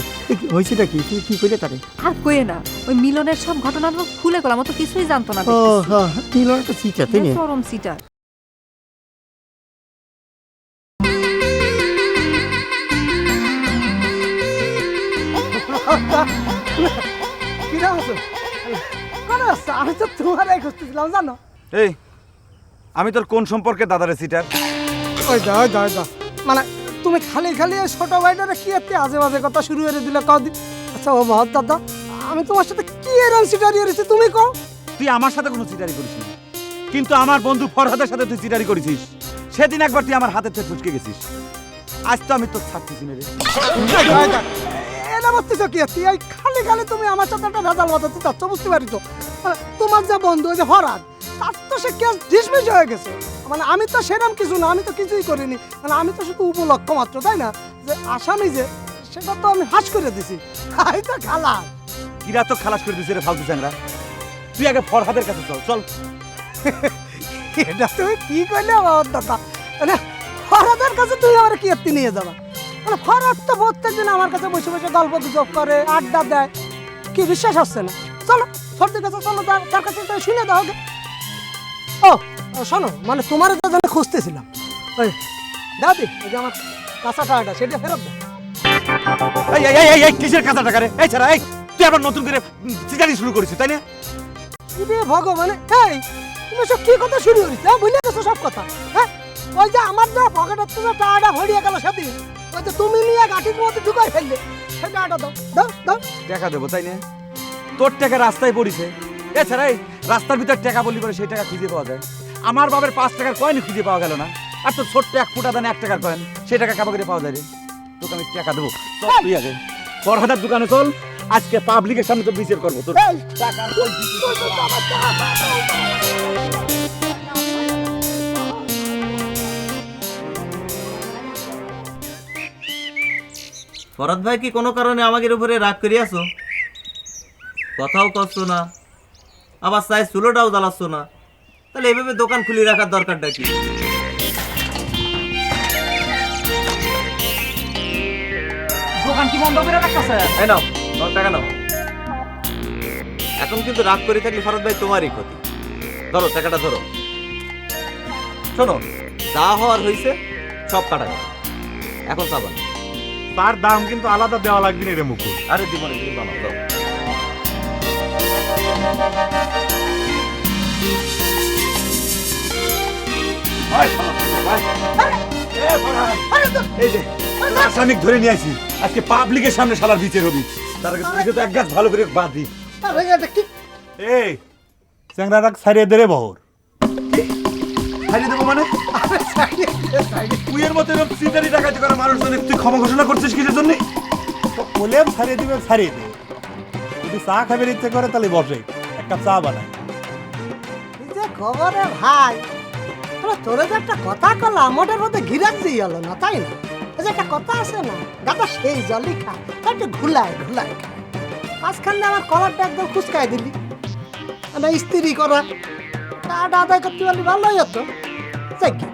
হয়েছে নাকি? তুই কি করে তারে? আর কয়ে না, ওই মিলনের সব ঘটনা তো খুলে গেলাম, ও তো কিছুই জানতো না। ও হ্যাঁ, মিলন তো চিটা, তাই না? চরম চিটার। আমি তো তোমারাই খুঁজতেছিলাম জানো। এই আমি তোর কোন সম্পর্কে দাদারে সিটার? ওই দা ওই দা ওই দা, মানে তুমি খালি খালি ছোট ভাইটারে কি এতে আজে বাজে কথা শুরু করে দিলে কদিন। আচ্ছা ও মহৎ দাদা, আমি তোমার সাথে কি এরকম সিটারি করেছি তুমি কও? তুই আমার সাথে কোনো সিটারি করিস না, কিন্তু আমার বন্ধু ফরহাদের সাথে তুই সিটারি করেছিস। সেদিন একবার তুই আমার হাতের থেকে ফুচকে গেছিস, আজ তো আমি তোর ছাড়তেছি না রে। এটা বলতেছো কি? এই খালি খালি তুমি আমার সাথে একটা ভেজাল বাঁধাতে চাচ্ছ, বুঝতে পারিস? তোমার যে বন্ধু ওই যে ফরহাদ, তার তো সে কেস ডিসমিস হয়ে গেছে। মানে আমি তো সেরকম কিছু না, আমি তো কিছুই করিনি। মানে আমি তো শুধু উপলক্ষ মাত্র, তাই না? যে আসামি যে সেটা তো আমি হাস করে দিছি। আমি তো খালাস। কিরা তো খালাস করে দিছে রে ফালতু চ্যাংরা। তুই আগে ফরহাদের কাছে চল চল। এটা তুমি কি করলে আমার দাদা? মানে ফরহাদের কাছে তুই আমার কি এত্তি নিয়ে যাবা? মানে ফরহাদ তো প্রত্যেকদিন আমার কাছে বসে বসে গল্প গুজব করে, আড্ডা দেয়। কি বিশ্বাস হচ্ছে না? চলো সর্দির কাছে চলো, তার কাছে শুনে দাও। ও শোনো, মানে তোমার জন্য খুঁজতেছিলাম। ওই দাদি, ওই যে আমার কাঁচা টাকাটা সেটা ফেরত দাও। এই এই এই এই কিসের কাঁচা টাকা রে? এই ছাড়া এই তুই আবার নতুন করে সিটারি শুরু করেছিস তাই না? রে ভগবানে, এই তুমি সব কি কথা শুরু করিস? ভুলে গেছো সব কথা? হ্যাঁ, ওই যে আমার যা পকেটের থেকে টাকাটা ভরিয়ে গেল সেদিন, ওই যে তুমি নিয়ে গাঠির মধ্যে ঢুকাই ফেললে, সেই টাকাটা দাও দাও দাও। টাকা দেবো তাই না? তোর টাকা রাস্তায় পড়িছে। এছাড়া এই রাস্তার ভিতর টাকা বললি করে সেই টাকা খুঁজে পাওয়া যায়। আমার বাবার 5 টাকার কয়েন খুঁজে পাওয়া গেল না, আর তোর ছোট্ট 1 ফুটা দানে 1 টাকার কয়েন, সেই টাকা কাবা করে পাওয়া যায় রে? তোকে আমি টাকা দেবো, চল তুই আগে ফরহাদের দোকানে চল, আজকে পাবলিকের সামনে তো বিচার করবো তোর টাকার ফরহাদ ভাই কি কোনো কারণে আমাদের উপরে রাগ করিয়াছো? কথাও করছো না, আবার চাই চুলোটাও জ্বালাচ্ছ না, তাহলে এভাবে দোকান খুলে রাখার দরকারটা কি? দোকান কি বন্ধ করে রাখতেছে? এই নাও, তোর টাকা নাও। এখন কিন্তু রাগ করে থাকলে ফরহাদ ভাই তোমারই ক্ষতি। ধরো টাকাটা ধরো। শোনো, যা হওয়ার হয়েছে সব কাটা গেল, এখন চাবান। তার দাম কিন্তু আলাদা দেওয়া লাগবে না রে মুকুল। আরে দিবনে তুমি বানাও, দাও। এই যে আসামিক ধরে নিয়ে আসি, আজকে পাবলিকের সামনে শালার বিচার হবি। তার আগে তুই তো এক গাছ ভালো করে বাদ দি। এই চ্যাংরাটা ছাড়িয়ে দে রে বহর। ছাড়িয়ে দেবো মানে? তুইয়ের মতো এরকম সিটারি ডাকাতি করা মানুষ তুই ক্ষমা ঘোষণা করছিস কিসের জন্য? বলেম ছাড়িয়ে দিবে, ছাড়িয়ে দে। যদি চা খাবে ইচ্ছে করে তাহলে বসে, এক কাপ চা বানাই। এই যে খবরে ভাই, তোরে যে একটা কথা কলাম ওটার মধ্যে ঘিরাজ দিয়ে গেল না, তাই না? এই যে একটা কথা আছে না, গাটা সেই জলই খায়, একটু ঘুলায় ঘুলায় খায়। মাঝখানে আমার কলারটা একদম খুচকাই দিলি, মানে স্ত্রি করা টাকা আদায় করতে পারলে ভালোই হতো। যাই কি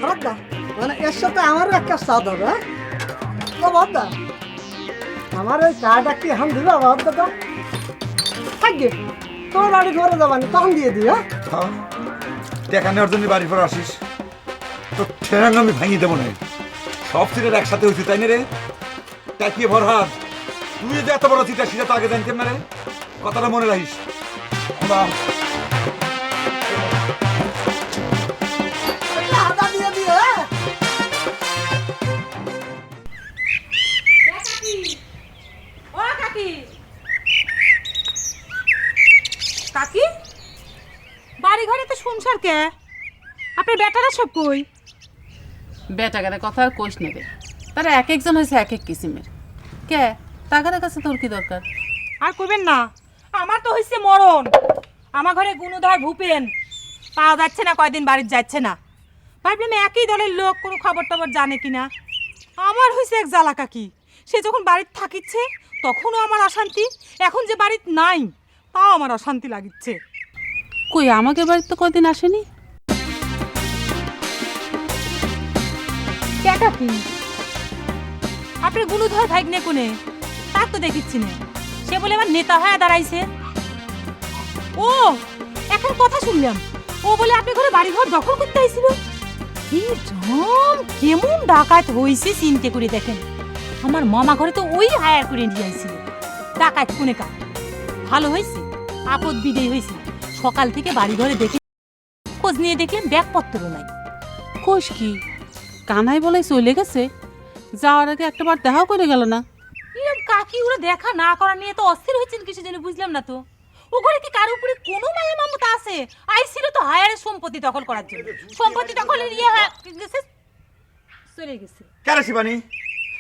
হরদা, মানে এর সাথে আমারও একটা স্বাদ হবে। হ্যাঁ ও বদা, আমার ওই চাটা কি এখন দিবা বদা? তো থাকবে তোমার বাড়ি ঘরে যাবানি, তখন দিয়ে দিও। হ্যাঁ, টাকা নেওয়ার জন্য বাড়ির পর আসিস তো ঠেরাং আমি ভাঙিয়ে দেবো না। সব সিটের একসাথে হয়েছি, তাই না রে? টাকিয়ে ভরহাত, তুই যে এত বড় চিটা সেটা তো আগে জানতাম না রে। কথাটা মনে রাখিস। আদা দিয়ে দিও। ও কাকি, কাকি বাড়ি ঘরে তো শুনছার কে? আপনার বেটারা সব কই? বেটাগাদের কথা আর কইস নেবে, তারা এক একজন হয়েছে এক এক কিসিমের। কে টাকার কাছে তোর কি দরকার? আর কইবেন না, আমার তো হইছে মরণ। আমার ঘরে গুণধর ভূপেন পাওয়া যাচ্ছে না, কয়দিন বাড়িতে যাচ্ছে না। ভাবলাম একই দলের লোক, কোনো খবর টবর জানে কিনা। আমার হয়েছে এক জ্বালা কাকি, সে যখন বাড়িতে থাকিচ্ছে তখনও আমার অশান্তি, এখন যে বাড়িতে নাই তাও আমার অশান্তি লাগিচ্ছে। কই আমাকে বাড়িতে তো কয়দিন আসেনি। কে কাকি? আপনার গুণধর ভাগ্নে কোনে? তার তো দেখিচ্ছি না। সে বলে আমার নেতা হয়ে দাঁড়াইছে। ও এখন কথা শুনলাম, ও বলে আপনি ঘরে বাড়ি ঘর দখল করতে আইছিল। কি জম কেমন ডাকাত হইছে চিন্তা করে দেখেন। আমার মামা ঘরে তো ওই হায়ার করে নিয়ে আইছিল। ডাকাত কোনে কাক? ভালো হয়েছে, আপদ বিদেয় হয়েছে। সকাল থেকে বাড়ি ঘরে দেখে খোঁজ নিয়ে দেখলেন ব্যাগপত্র নাই। কোষ কি কানাই বলাই চলে গেছে? যাওয়ার আগে একটাবার দেখাও করে গেল না। এরকম কাকি ওরা দেখা না করা নিয়ে তো অস্থির হয়েছেন কিছু জন্য বুঝলাম না তো। ও ঘরে কি কারোর উপরে কোনো মায়া মমতা আছে? আইছিল তো হায়ারের সম্পত্তি দখল করার জন্য। সম্পত্তি দখলের ইয়ে গেছে, চলে গেছে। কেন শিবানী,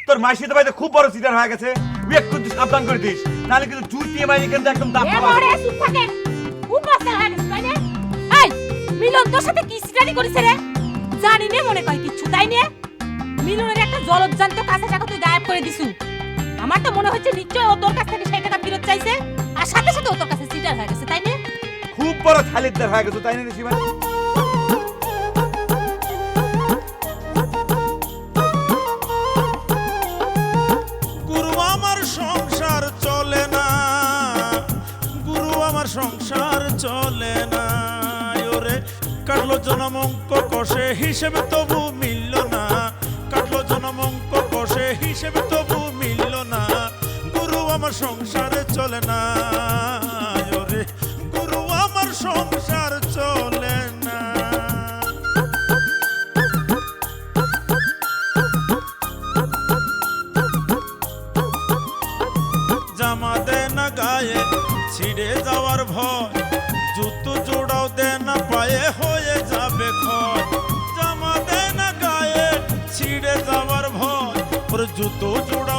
তোর মাসি তো ভাইতে খুব বড় সিটার হয়ে গেছে। তুই একটু সাবধান করে দিস, নাহলে কিন্তু জুতিয়ে মাইনি কিন্তু একদম দাঁত এ মরে চুপ থাকেন, খুব মাস্টার হয়ে গেছে তাই না? এই মিলন তোর সাথে কি সিটারি করেছে রে? জানি না মনে কয় কিচ্ছু, তাই না? মিলনের একটা জলজ্জান্ত কাছে টাকা তুই গায়েব করে দিছু। আমার তো মনে হচ্ছে নিশ্চয় ও তোর কাছ থেকে সেই টাকা ফেরত চাইছে, আর সাথে সাথে ও তোর কাছে সিটার হয়ে গেছে, তাই না? খুব বড় খালিদার হয়ে গেছে, তাই না রে শিবানী? গুরু আমার সংসার চলে না, গুরু আমার সংসার চলে না। ওরে কাটলো জনম অঙ্ক কষে, হিসেবে তবু মিলল না। কাটলো জনম অঙ্ক কষে, হিসেবে তবু মিলল না। গুরু আমার সংসারে চলে না। ওরে গুরু আমার সংসার চলে না। জামা দে না গায়ে, ছিঁড়ে যাওয়ার ভয়। জুতো জোড়াও দে না পায়ে, হয়ে যাবে ক্ষয়। জামা দে না গায়ে, ছিঁড়ে যাওয়ার ভয়। ওর জুতো জোড়া